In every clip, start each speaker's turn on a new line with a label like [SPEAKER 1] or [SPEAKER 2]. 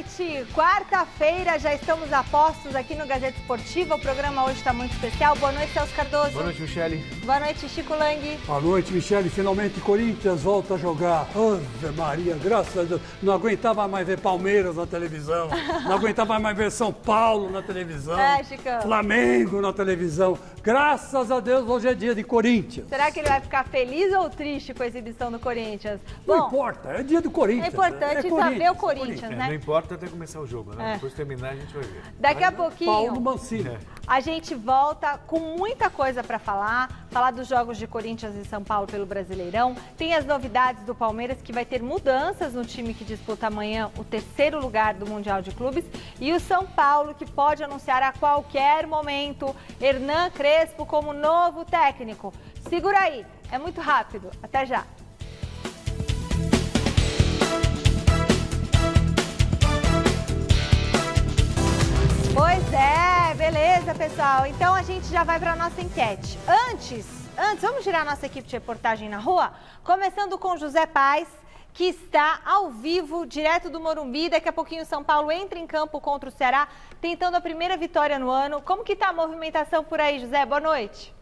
[SPEAKER 1] noite, quarta-feira, já estamos a postos aqui no Gazeta Esportiva. O programa hoje está muito especial. Boa noite, Celso Cardoso.
[SPEAKER 2] Boa noite, Michele.
[SPEAKER 1] Boa noite, Chico Lang.
[SPEAKER 3] Boa noite, Michele. Finalmente Corinthians volta a jogar. Ave Maria, graças a Deus. Não aguentava mais ver Palmeiras na televisão. Não aguentava mais ver São Paulo na televisão.
[SPEAKER 1] Chicão.
[SPEAKER 3] Flamengo na televisão. Graças a Deus, hoje é dia de Corinthians.
[SPEAKER 1] Será que ele vai ficar feliz ou triste com a exibição do Corinthians?
[SPEAKER 3] Não importa, é dia do Corinthians.
[SPEAKER 1] É importante saber o Corinthians, né?
[SPEAKER 2] Não importa até começar o jogo, né? Depois de terminar a gente vai ver.
[SPEAKER 1] Daqui a pouquinho,
[SPEAKER 3] Paulo Mancini.
[SPEAKER 1] a gente volta com muita coisa para falar dos jogos de Corinthians e São Paulo pelo Brasileirão. Tem as novidades do Palmeiras, que vai ter mudanças no time que disputa amanhã o terceiro lugar do Mundial de Clubes. E o São Paulo, que pode anunciar a qualquer momento Hernan Crespo como novo técnico. Segura aí, é muito rápido. Até já. Pois é, beleza, pessoal. Então a gente já vai para a nossa enquete. Antes, vamos girar a nossa equipe de reportagem na rua? Começando com José Paz, que está ao vivo, direto do Morumbi. Daqui a pouquinho o São Paulo entra em campo contra o Ceará, tentando a primeira vitória no ano. Como que está a movimentação por aí, José? Boa noite.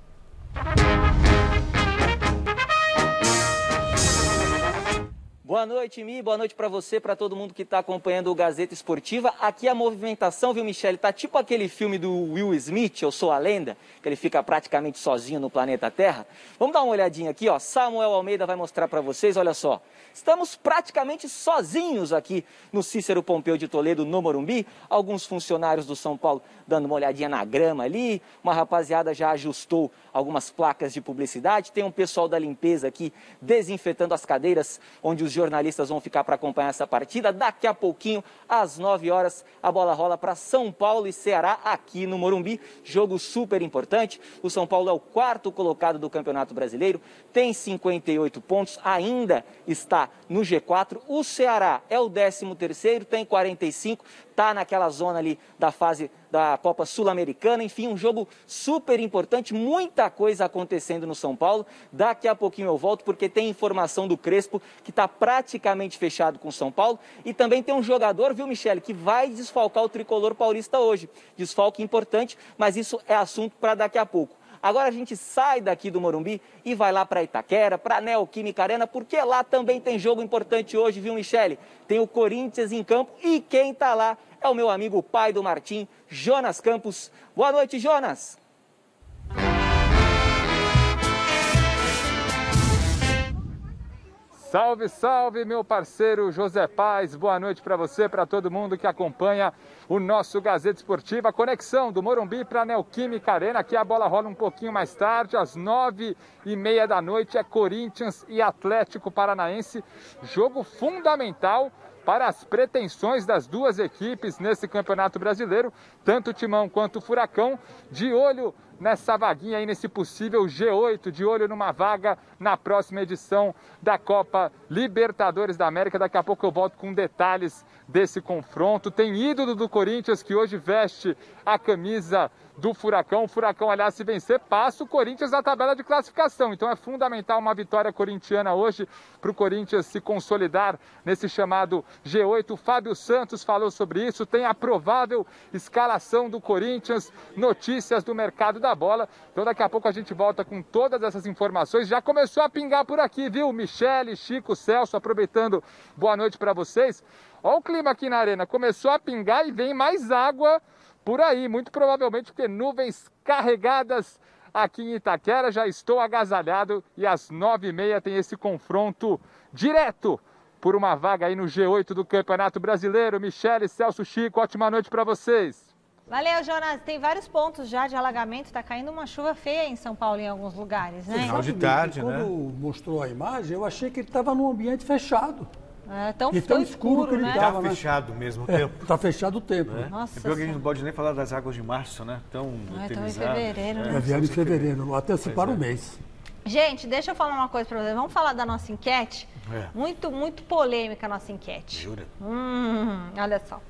[SPEAKER 4] Boa noite, Mi. Boa noite para você, para todo mundo que está acompanhando o Gazeta Esportiva. Aqui a movimentação, viu, Michele? Tá tipo aquele filme do Will Smith, Eu Sou a Lenda, que ele fica praticamente sozinho no planeta Terra. Vamos dar uma olhadinha aqui, ó. Samuel Almeida vai mostrar para vocês, olha só. Estamos praticamente sozinhos aqui no Cícero Pompeu de Toledo, no Morumbi. Alguns funcionários do São Paulo dando uma olhadinha na grama ali. Uma rapaziada já ajustou algumas placas de publicidade. Tem um pessoal da limpeza aqui desinfetando as cadeiras onde os jornalistas vão ficar para acompanhar essa partida. Daqui a pouquinho, às 9 horas, a bola rola para São Paulo e Ceará aqui no Morumbi. Jogo super importante. O São Paulo é o quarto colocado do Campeonato Brasileiro, tem 58 pontos, ainda está no G4. O Ceará é o 13º, tem 45, está naquela zona ali da fase da Copa Sul-Americana. Enfim, um jogo super importante, muita coisa acontecendo no São Paulo. Daqui a pouquinho eu volto, porque tem informação do Crespo, que está praticamente fechado com o São Paulo. E também tem um jogador, viu, Michele, que vai desfalcar o tricolor paulista hoje. Desfalque importante, mas isso é assunto para daqui a pouco. Agora a gente sai daqui do Morumbi e vai lá para Itaquera, para a Neoquímica Arena, porque lá também tem jogo importante hoje, viu, Michele? Tem o Corinthians em campo e quem está lá é o meu amigo, o pai do Martim, Jonas Campos. Boa noite, Jonas.
[SPEAKER 5] Salve, salve, meu parceiro José Paz. Boa noite para você, para todo mundo que acompanha o nosso Gazeta Esportiva. Conexão do Morumbi para a Neoquímica Arena. Aqui a bola rola um pouquinho mais tarde, às 9h30 da noite. É Corinthians e Atlético Paranaense. Jogo fundamental para as pretensões das duas equipes nesse Campeonato Brasileiro, tanto o Timão quanto o Furacão, de olho nessa vaguinha aí, nesse possível G8, de olho numa vaga na próxima edição da Copa Libertadores da América. Daqui a pouco eu volto com detalhes desse confronto. Tem ídolo do Corinthians que hoje veste a camisa do Furacão. O Furacão, aliás, se vencer, passa o Corinthians na tabela de classificação. Então é fundamental uma vitória corintiana hoje para o Corinthians se consolidar nesse chamado G8. O Fábio Santos falou sobre isso. Tem a provável escalação do Corinthians, notícias do mercado da bola. Então daqui a pouco a gente volta com todas essas informações. Já começou a pingar por aqui, viu? Michele, Chico, Celso, aproveitando, boa noite para vocês. Olha o clima aqui na arena, começou a pingar e vem mais água por aí, muito provavelmente porque nuvens carregadas aqui em Itaquera. Já estou agasalhado e às 9h30 tem esse confronto direto por uma vaga aí no G8 do Campeonato Brasileiro. Michele, Celso, Chico, ótima noite para vocês.
[SPEAKER 1] Valeu, Jonas. Tem vários pontos já de alagamento. Está caindo uma chuva feia em São Paulo em alguns lugares, né?
[SPEAKER 2] Final de tarde, né?
[SPEAKER 3] Quando mostrou a imagem, eu achei que ele estava num ambiente fechado.
[SPEAKER 1] É tão
[SPEAKER 3] escuro que ele
[SPEAKER 1] né?
[SPEAKER 3] estava.
[SPEAKER 2] Tá fechado mesmo o tempo.
[SPEAKER 3] Está fechado o tempo.
[SPEAKER 2] Né?
[SPEAKER 1] Nossa,
[SPEAKER 2] e pior que a gente não pode nem falar das águas de março, né? Tão
[SPEAKER 1] estão em fevereiro, né?
[SPEAKER 3] Vieram em fevereiro, anteciparam o mês.
[SPEAKER 1] Gente, deixa eu falar uma coisa para vocês. Vamos falar da nossa enquete? Muito polêmica a nossa enquete.
[SPEAKER 2] Jura?
[SPEAKER 1] Olha só.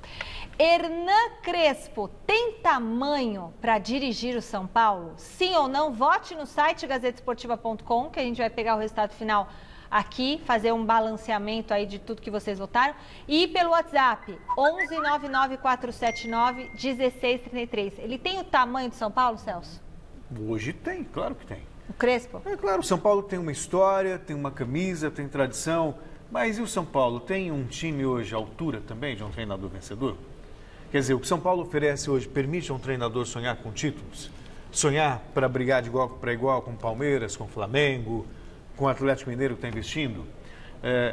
[SPEAKER 1] Hernan Crespo tem tamanho para dirigir o São Paulo? Sim ou não? Vote no site gazetesportiva.com, que a gente vai pegar o resultado final aqui, fazer um balanceamento aí de tudo que vocês votaram. E pelo WhatsApp, 11 99479 1633. Ele tem o tamanho de São Paulo, Celso?
[SPEAKER 2] Hoje tem, claro que tem.
[SPEAKER 1] O Crespo?
[SPEAKER 2] É claro, o São Paulo tem uma história, tem uma camisa, tem tradição. Mas e o São Paulo? Tem um time hoje à altura também de um treinador vencedor? Quer dizer, o que São Paulo oferece hoje permite a um treinador sonhar com títulos? Sonhar para brigar de igual para igual com o Palmeiras, com o Flamengo, com o Atlético Mineiro que está investindo?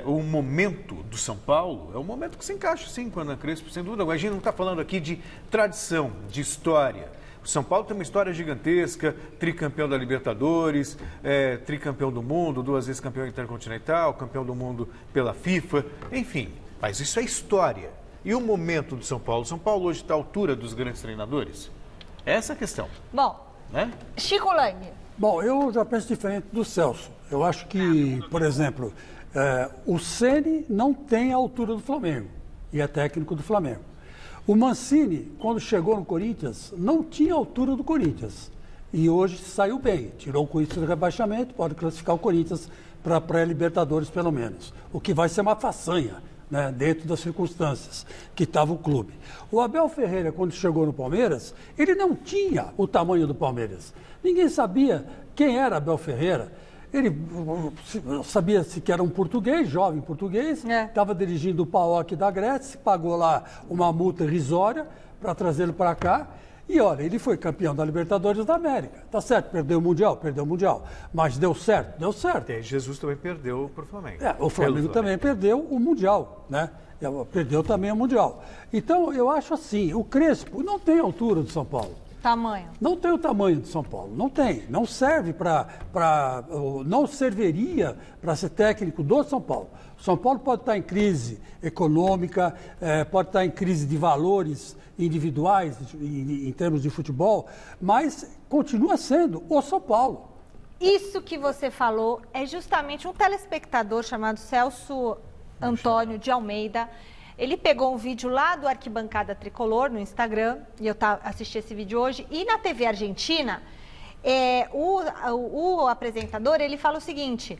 [SPEAKER 2] O momento do São Paulo é um momento que se encaixa, sim, com a Hernan Crespo, sem dúvida. A gente não está falando aqui de tradição, de história. O São Paulo tem uma história gigantesca, tricampeão da Libertadores, tricampeão do mundo, 2 vezes campeão intercontinental, campeão do mundo pela FIFA, enfim. Mas isso é história. E o momento do São Paulo? O São Paulo hoje está à altura dos grandes treinadores? Essa é a questão.
[SPEAKER 1] Bom,
[SPEAKER 2] né?
[SPEAKER 1] Chico Lang.
[SPEAKER 3] Bom, eu já penso diferente do Celso. Eu acho que, por exemplo, o Ceni não tem a altura do Flamengo e é técnico do Flamengo. O Mancini, quando chegou no Corinthians, não tinha a altura do Corinthians. E hoje saiu bem. Tirou o Corinthians do rebaixamento, pode classificar o Corinthians para a pré-Libertadores, pelo menos. O que vai ser uma façanha, né, dentro das circunstâncias que estava o clube. O Abel Ferreira, quando chegou no Palmeiras, ele não tinha o tamanho do Palmeiras. Ninguém sabia quem era Abel Ferreira. Ele sabia-se que era um português, jovem português, estava dirigindo o PAOK da Grécia, pagou lá uma multa irrisória para trazê-lo para cá. E olha, ele foi campeão da Libertadores da América. Tá certo, perdeu o Mundial, mas deu certo, deu certo.
[SPEAKER 2] E Jesus também perdeu para o Flamengo.
[SPEAKER 3] O Flamengo também perdeu o Mundial, né? Perdeu também o Mundial. Então, eu acho assim, o Crespo não tem altura do São Paulo.
[SPEAKER 1] Tamanho.
[SPEAKER 3] Não tem o tamanho de São Paulo, não tem. Não serve não serviria para ser técnico do São Paulo. O São Paulo pode estar em crise econômica, pode estar em crise de valores individuais, em termos de futebol, mas continua sendo o São Paulo.
[SPEAKER 1] Isso que você falou é justamente um telespectador chamado Celso Antônio de Almeida. Ele pegou um vídeo lá do Arquibancada Tricolor no Instagram, e eu assisti esse vídeo hoje, e na TV Argentina, o apresentador, ele fala o seguinte: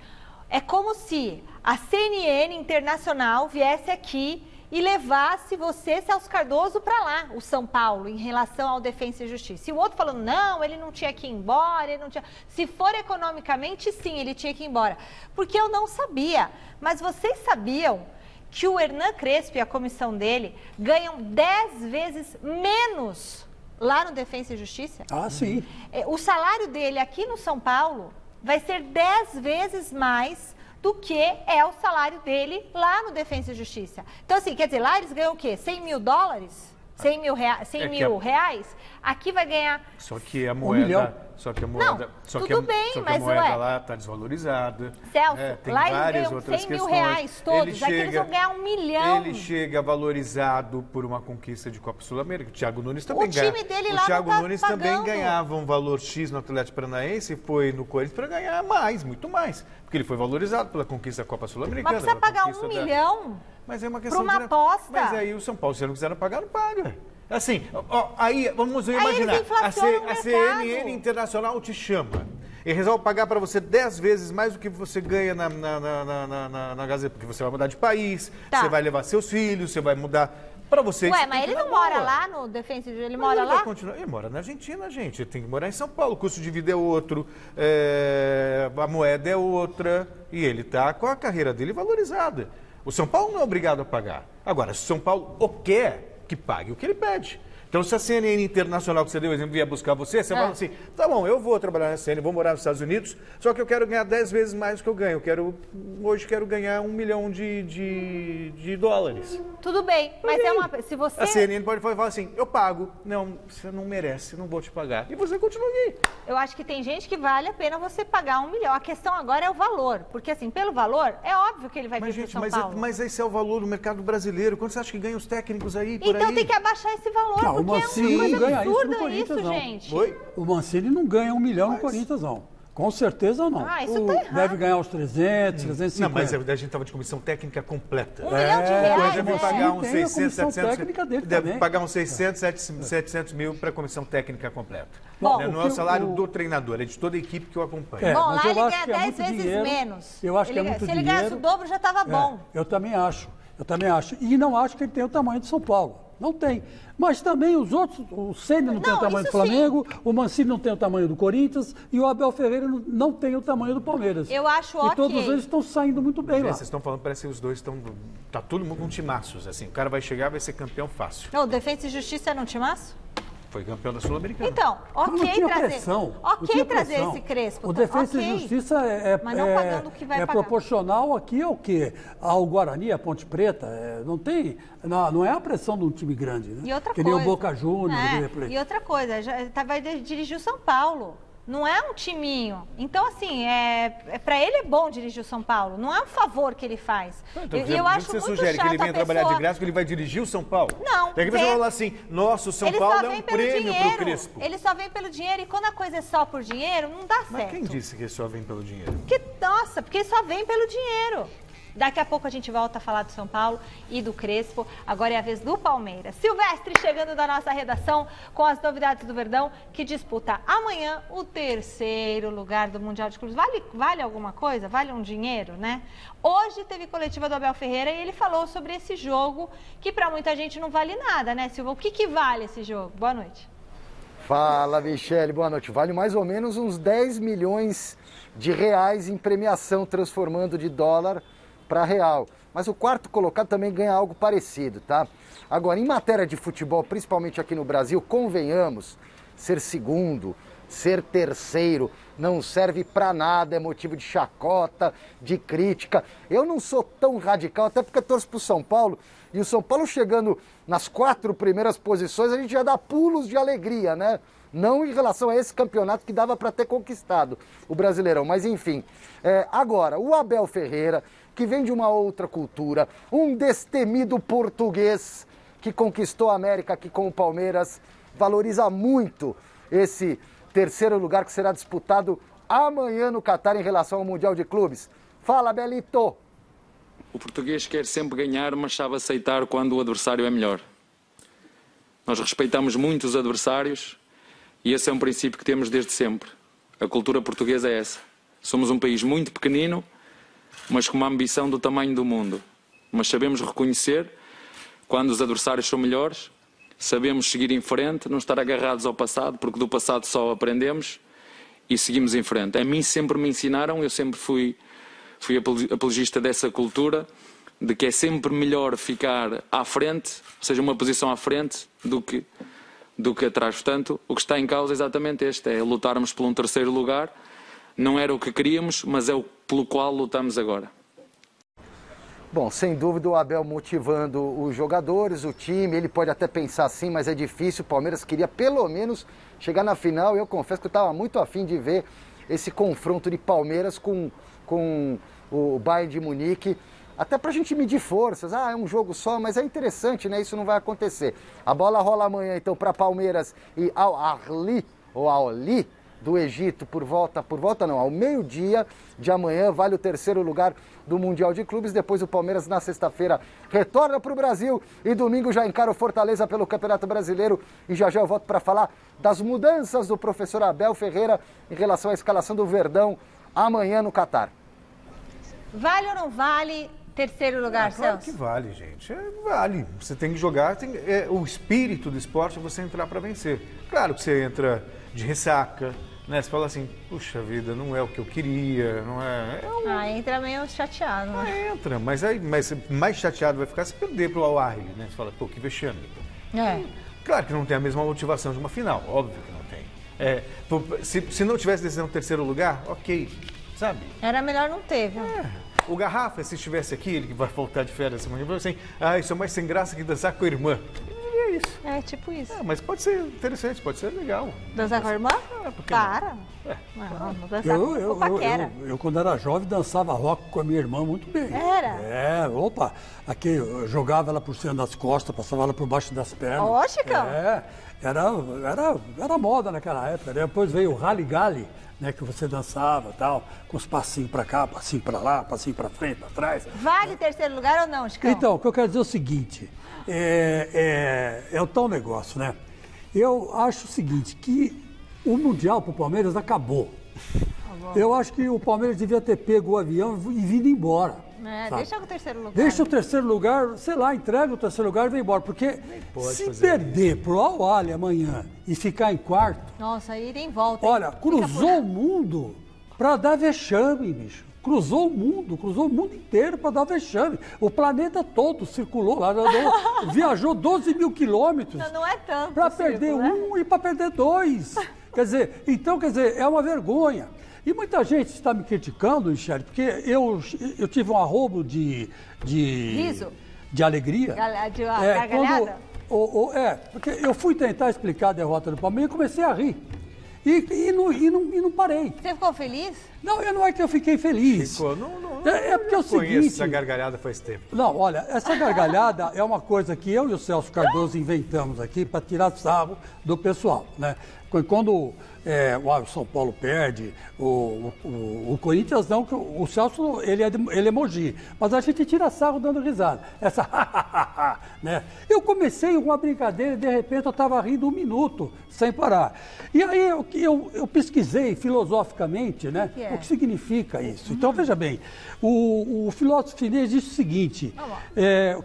[SPEAKER 1] é como se a CNN Internacional viesse aqui e levasse você, Celso Cardoso, para lá, o São Paulo, em relação ao Defensa e Justiça. E o outro falando, não, ele não tinha que ir embora, ele não tinha... Se for economicamente, sim, ele tinha que ir embora. Porque eu não sabia, mas vocês sabiam que o Hernan Crespo e a comissão dele ganham 10 vezes menos lá no Defensa e Justiça?
[SPEAKER 3] Ah, sim.
[SPEAKER 1] O salário dele aqui no São Paulo vai ser 10 vezes mais do que é o salário dele lá no Defensa e Justiça. Então, assim, quer dizer, lá eles ganham o quê? 100 mil dólares? 100 mil reais? Aqui vai ganhar...
[SPEAKER 2] Só que a moeda...
[SPEAKER 3] 1 milhão.
[SPEAKER 2] Só que a moeda...
[SPEAKER 1] Não,
[SPEAKER 2] só
[SPEAKER 1] tudo
[SPEAKER 2] que a,
[SPEAKER 1] bem,
[SPEAKER 2] só que
[SPEAKER 1] mas
[SPEAKER 2] a moeda
[SPEAKER 1] ué,
[SPEAKER 2] lá está desvalorizada.
[SPEAKER 1] Celso,
[SPEAKER 2] tem
[SPEAKER 1] lá eles
[SPEAKER 2] várias
[SPEAKER 1] ganham
[SPEAKER 2] outras
[SPEAKER 1] 100 mil
[SPEAKER 2] questões.
[SPEAKER 1] reais todos, aqui eles vão ganhar 1 milhão.
[SPEAKER 2] Ele chega valorizado por uma conquista de Copa Sul-América. O Thiago Nunes também
[SPEAKER 1] O time dele lá
[SPEAKER 2] O Thiago
[SPEAKER 1] não tá
[SPEAKER 2] Nunes
[SPEAKER 1] pagando.
[SPEAKER 2] também ganhava um valor X no Atlético Paranaense e foi no Corinthians para ganhar mais, muito mais. Porque ele foi valorizado pela conquista da Copa Sul-Americana.
[SPEAKER 1] Mas precisa pagar 1 milhão
[SPEAKER 2] Mas é uma questão
[SPEAKER 1] para uma aposta.
[SPEAKER 2] Mas aí o São Paulo, se não quiser pagar, não paga. Assim, aí vamos imaginar,
[SPEAKER 1] eles inflacionam
[SPEAKER 2] a
[SPEAKER 1] o
[SPEAKER 2] CNN
[SPEAKER 1] mercado.
[SPEAKER 2] Internacional te chama e resolve pagar para você 10 vezes mais do que você ganha na Gazeta, porque você vai mudar de país,
[SPEAKER 1] Tá.
[SPEAKER 2] você vai levar seus filhos, você vai mudar para você.
[SPEAKER 1] Ué,
[SPEAKER 2] isso
[SPEAKER 1] mas
[SPEAKER 2] tem que
[SPEAKER 1] ele
[SPEAKER 2] ir
[SPEAKER 1] não
[SPEAKER 2] na
[SPEAKER 1] mora
[SPEAKER 2] boa.
[SPEAKER 1] lá no Defensa e Justiça, ele
[SPEAKER 2] Mas
[SPEAKER 1] mora
[SPEAKER 2] ele vai
[SPEAKER 1] lá?
[SPEAKER 2] continuar. Ele mora na Argentina, gente. Ele tem que morar em São Paulo. O custo de vida é outro, a moeda é outra. E ele está com a carreira dele valorizada. O São Paulo não é obrigado a pagar. Agora, se o São Paulo quer que pague o que ele pede. Então, se a CNN Internacional, que você deu o exemplo, vier buscar você fala assim, tá bom, eu vou trabalhar na CNN, vou morar nos Estados Unidos, só que eu quero ganhar 10 vezes mais do que eu ganho. Hoje quero ganhar 1 milhão de dólares.
[SPEAKER 1] Tudo bem, mas se você...
[SPEAKER 2] A CNN pode falar assim, eu pago. Não, você não merece, não vou te pagar. E você continua aqui.
[SPEAKER 1] Eu acho que tem gente que vale a pena você pagar 1 milhão. A questão agora é o valor, porque assim, pelo valor, é óbvio que ele vai vir para São Paulo.
[SPEAKER 2] Mas esse é o valor do mercado brasileiro. Quanto você acha que ganham os técnicos aí, por aí?
[SPEAKER 1] Então tem que abaixar esse valor,
[SPEAKER 3] Não, o
[SPEAKER 1] porque
[SPEAKER 3] Mancini
[SPEAKER 1] é uma
[SPEAKER 3] não
[SPEAKER 1] coisa
[SPEAKER 3] ganha isso no
[SPEAKER 1] absurda
[SPEAKER 3] Corinthians,
[SPEAKER 1] isso,
[SPEAKER 3] não.
[SPEAKER 1] gente.
[SPEAKER 2] Oi?
[SPEAKER 3] O Mancini não ganha 1 milhão no Corinthians, não. Com certeza não.
[SPEAKER 1] Isso tá errado.
[SPEAKER 3] Deve ganhar uns 300, 350.
[SPEAKER 2] Não, mas a gente estava de comissão técnica completa.
[SPEAKER 1] R$1 milhão.
[SPEAKER 2] Deve pagar uns
[SPEAKER 3] tem a
[SPEAKER 2] 600,
[SPEAKER 3] comissão
[SPEAKER 2] 700...
[SPEAKER 3] técnica dele
[SPEAKER 2] Deve
[SPEAKER 3] também.
[SPEAKER 2] pagar uns 600, 700 mil para a comissão técnica completa.
[SPEAKER 1] Bom,
[SPEAKER 2] não é o salário do treinador, é de toda a equipe que o acompanha.
[SPEAKER 1] Bom,
[SPEAKER 3] mas
[SPEAKER 1] lá
[SPEAKER 3] eu
[SPEAKER 1] ele
[SPEAKER 3] acho
[SPEAKER 1] ganha
[SPEAKER 3] que é
[SPEAKER 1] 10
[SPEAKER 3] muito
[SPEAKER 1] vezes
[SPEAKER 3] dinheiro.
[SPEAKER 1] menos.
[SPEAKER 3] Eu acho que é muito
[SPEAKER 1] Se
[SPEAKER 3] dinheiro.
[SPEAKER 1] ele ganhasse o dobro, já estava bom.
[SPEAKER 3] Eu também acho. E não acho que ele tem o tamanho de São Paulo. Não tem. Mas também os outros, o Ceni não tem o tamanho do Flamengo, o Mancini não tem o tamanho do Corinthians e o Abel Ferreira não tem o tamanho do Palmeiras.
[SPEAKER 1] Eu acho
[SPEAKER 3] E todos eles estão saindo muito bem lá.
[SPEAKER 2] Vocês estão falando, parece que os dois estão... Tá todo mundo com timaços, assim. O cara vai chegar, vai ser campeão fácil.
[SPEAKER 1] Não, Defensa e Justiça era um timaço?
[SPEAKER 2] Foi campeão da Sul-Americana.
[SPEAKER 1] Então,
[SPEAKER 3] Não tinha pressão.
[SPEAKER 1] trazer esse Crespo.
[SPEAKER 3] O Defensa e Justiça
[SPEAKER 1] Mas não pagando o que vai pagar.
[SPEAKER 3] Proporcional aqui ao quê? Ao Guarani, à Ponte Preta. Não é a pressão de um time grande, né?
[SPEAKER 1] E outra
[SPEAKER 3] que
[SPEAKER 1] coisa.
[SPEAKER 3] nem o Boca Juniors, o River Plate.
[SPEAKER 1] E outra coisa, vai dirigir o São Paulo. Não é um timinho. Então, assim, para ele é bom dirigir o São Paulo. Não é um favor que ele faz.
[SPEAKER 2] Então,
[SPEAKER 1] eu acho
[SPEAKER 2] você
[SPEAKER 1] muito
[SPEAKER 2] sugere
[SPEAKER 1] chato
[SPEAKER 2] que ele venha trabalhar de graça, que ele vai dirigir o São Paulo?
[SPEAKER 1] Não.
[SPEAKER 2] Tem que você falar assim, nossa, o São Paulo é um prêmio pro Crespo.
[SPEAKER 1] Ele só vem pelo dinheiro e quando a coisa é só por dinheiro, não dá certo.
[SPEAKER 2] Mas quem disse que ele só vem pelo dinheiro?
[SPEAKER 1] Porque ele só vem pelo dinheiro. Daqui a pouco a gente volta a falar do São Paulo e do Crespo. Agora é a vez do Palmeiras. Silvestre chegando da nossa redação com as novidades do Verdão, que disputa amanhã o 3º lugar do Mundial de Clubes. Vale alguma coisa? Vale um dinheiro, né? Hoje teve coletiva do Abel Ferreira e ele falou sobre esse jogo que para muita gente não vale nada, né, Silva? O que vale esse jogo? Boa noite.
[SPEAKER 6] Fala, Michele, boa noite. Vale mais ou menos uns 10 milhões de reais em premiação, transformando de dólar para real. Mas o quarto colocado também ganha algo parecido, tá? Agora, em matéria de futebol, principalmente aqui no Brasil, convenhamos, ser segundo, ser terceiro, não serve para nada, é motivo de chacota, de crítica. Eu não sou tão radical, até porque torço pro São Paulo, e o São Paulo chegando nas 4 primeiras posições, a gente já dá pulos de alegria, né? Não em relação a esse campeonato que dava para ter conquistado o Brasileirão, mas enfim. Agora, o Abel Ferreira, que vem de uma outra cultura, um destemido português que conquistou a América aqui com o Palmeiras, valoriza muito esse 3º lugar que será disputado amanhã no Catar em relação ao Mundial de Clubes. Fala, Belito!
[SPEAKER 7] O português quer sempre ganhar, mas sabe aceitar quando o adversário é melhor. Nós respeitamos muito os adversários e esse é um princípio que temos desde sempre. A cultura portuguesa é essa. Somos um país muito pequenino, mas com uma ambição do tamanho do mundo. Mas sabemos reconhecer quando os adversários são melhores, sabemos seguir em frente, não estar agarrados ao passado, porque do passado só aprendemos e seguimos em frente. A mim sempre me ensinaram, eu sempre fui apologista dessa cultura, de que é sempre melhor ficar à frente, ou seja, uma posição à frente, do que atrás. Portanto, o que está em causa é exatamente este, é lutarmos por um 3º lugar. Não era o que queríamos, mas é o pelo qual lutamos agora.
[SPEAKER 6] Bom, sem dúvida o Abel motivando os jogadores, o time, ele pode até pensar assim, mas é difícil. O Palmeiras queria pelo menos chegar na final. Eu confesso que eu estava muito afim de ver esse confronto de Palmeiras com o Bayern de Munique, até para a gente medir forças. É um jogo só, mas é interessante, né? Isso não vai acontecer. A bola rola amanhã, então, para Palmeiras e Al-Ahly, ou Al-Ahly, do Egito, ao meio-dia de amanhã, vale o 3º lugar do Mundial de Clubes. Depois o Palmeiras, na sexta-feira, retorna para o Brasil e domingo já encara o Fortaleza pelo Campeonato Brasileiro. E já eu volto para falar das mudanças do professor Abel Ferreira em relação à escalação do Verdão amanhã no Catar.
[SPEAKER 1] Vale ou não vale 3º lugar,
[SPEAKER 2] Claro
[SPEAKER 1] Celso?
[SPEAKER 2] que vale, gente. Vale. Você tem que jogar, o espírito do esporte é você entrar para vencer. Claro que você entra de ressaca, né? Você fala assim, puxa vida, não é o que eu queria, não é...
[SPEAKER 1] Entra meio chateado, né?
[SPEAKER 2] Entra, mas mais chateado vai ficar se perder pro Al-Ahly, né? Você fala, pô, que vexame. Claro que não tem a mesma motivação de uma final, óbvio que não tem. Se não tivesse decisão 3º lugar, ok, sabe?
[SPEAKER 1] Era melhor não ter, viu?
[SPEAKER 2] O Garrafa, se estivesse aqui, ele que vai voltar de férias semana, ele assim, isso é mais sem graça que dançar com a irmã. E é isso.
[SPEAKER 1] É tipo isso.
[SPEAKER 2] Mas pode ser interessante, pode ser legal.
[SPEAKER 1] Dançar com a irmã?
[SPEAKER 2] por que não?
[SPEAKER 1] Para. Não dançar com paquera.
[SPEAKER 3] Eu, quando era jovem, dançava rock com a minha irmã muito bem.
[SPEAKER 1] Era?
[SPEAKER 3] Opa. Aqui, eu jogava ela por cima das costas, passava ela por baixo das pernas.
[SPEAKER 1] Ó, Chicão.
[SPEAKER 3] Era moda naquela época. Depois veio o rally-gally, né, que você dançava e tal, com os passinhos pra cá, passinho pra lá, passinho pra frente, pra trás.
[SPEAKER 1] Vale terceiro lugar ou não, Chicão?
[SPEAKER 3] Então, o que eu quero dizer é o seguinte, é o tal negócio, né? Eu acho o seguinte, que o Mundial pro Palmeiras acabou. Eu acho que o Palmeiras devia ter pego o avião e vindo embora.
[SPEAKER 1] Deixa o terceiro lugar.
[SPEAKER 3] Deixa o terceiro lugar, sei lá, entrega o terceiro lugar e vem embora. Porque se perder pro Al-Ahly amanhã e ficar em quarto...
[SPEAKER 1] Nossa, aí nem volta.
[SPEAKER 3] Olha, cruzou o mundo para dar vexame, bicho. Cruzou o mundo inteiro para dar vexame. O planeta todo circulou lá, viajou 12 mil quilômetros.
[SPEAKER 1] Não é tanto.
[SPEAKER 3] Para perder um e para perder dois. Quer dizer, é uma vergonha. E muita gente está me criticando, Michele, porque eu tive um arrobo de
[SPEAKER 1] riso?
[SPEAKER 3] De alegria.
[SPEAKER 1] De gargalhada?
[SPEAKER 3] Porque eu fui tentar explicar a derrota do Palmeiras e comecei a rir. E não parei.
[SPEAKER 1] Você ficou feliz?
[SPEAKER 3] Não é que eu fiquei feliz.
[SPEAKER 2] Ficou,
[SPEAKER 3] É porque é o seguinte...
[SPEAKER 2] essa gargalhada faz tempo.
[SPEAKER 3] Não, olha, essa gargalhada é uma coisa que eu e o Celso Cardoso inventamos aqui para tirar sarro do pessoal, né? Quando o São Paulo perde, o Corinthians não, que o Celso ele é Mogi, mas a gente tira sarro dando risada. Essa né? Eu comecei uma brincadeira e de repente eu estava rindo um minuto, sem parar. E aí eu pesquisei filosoficamente, né, o que significa isso. Então veja bem, o filósofo chinês disse o seguinte,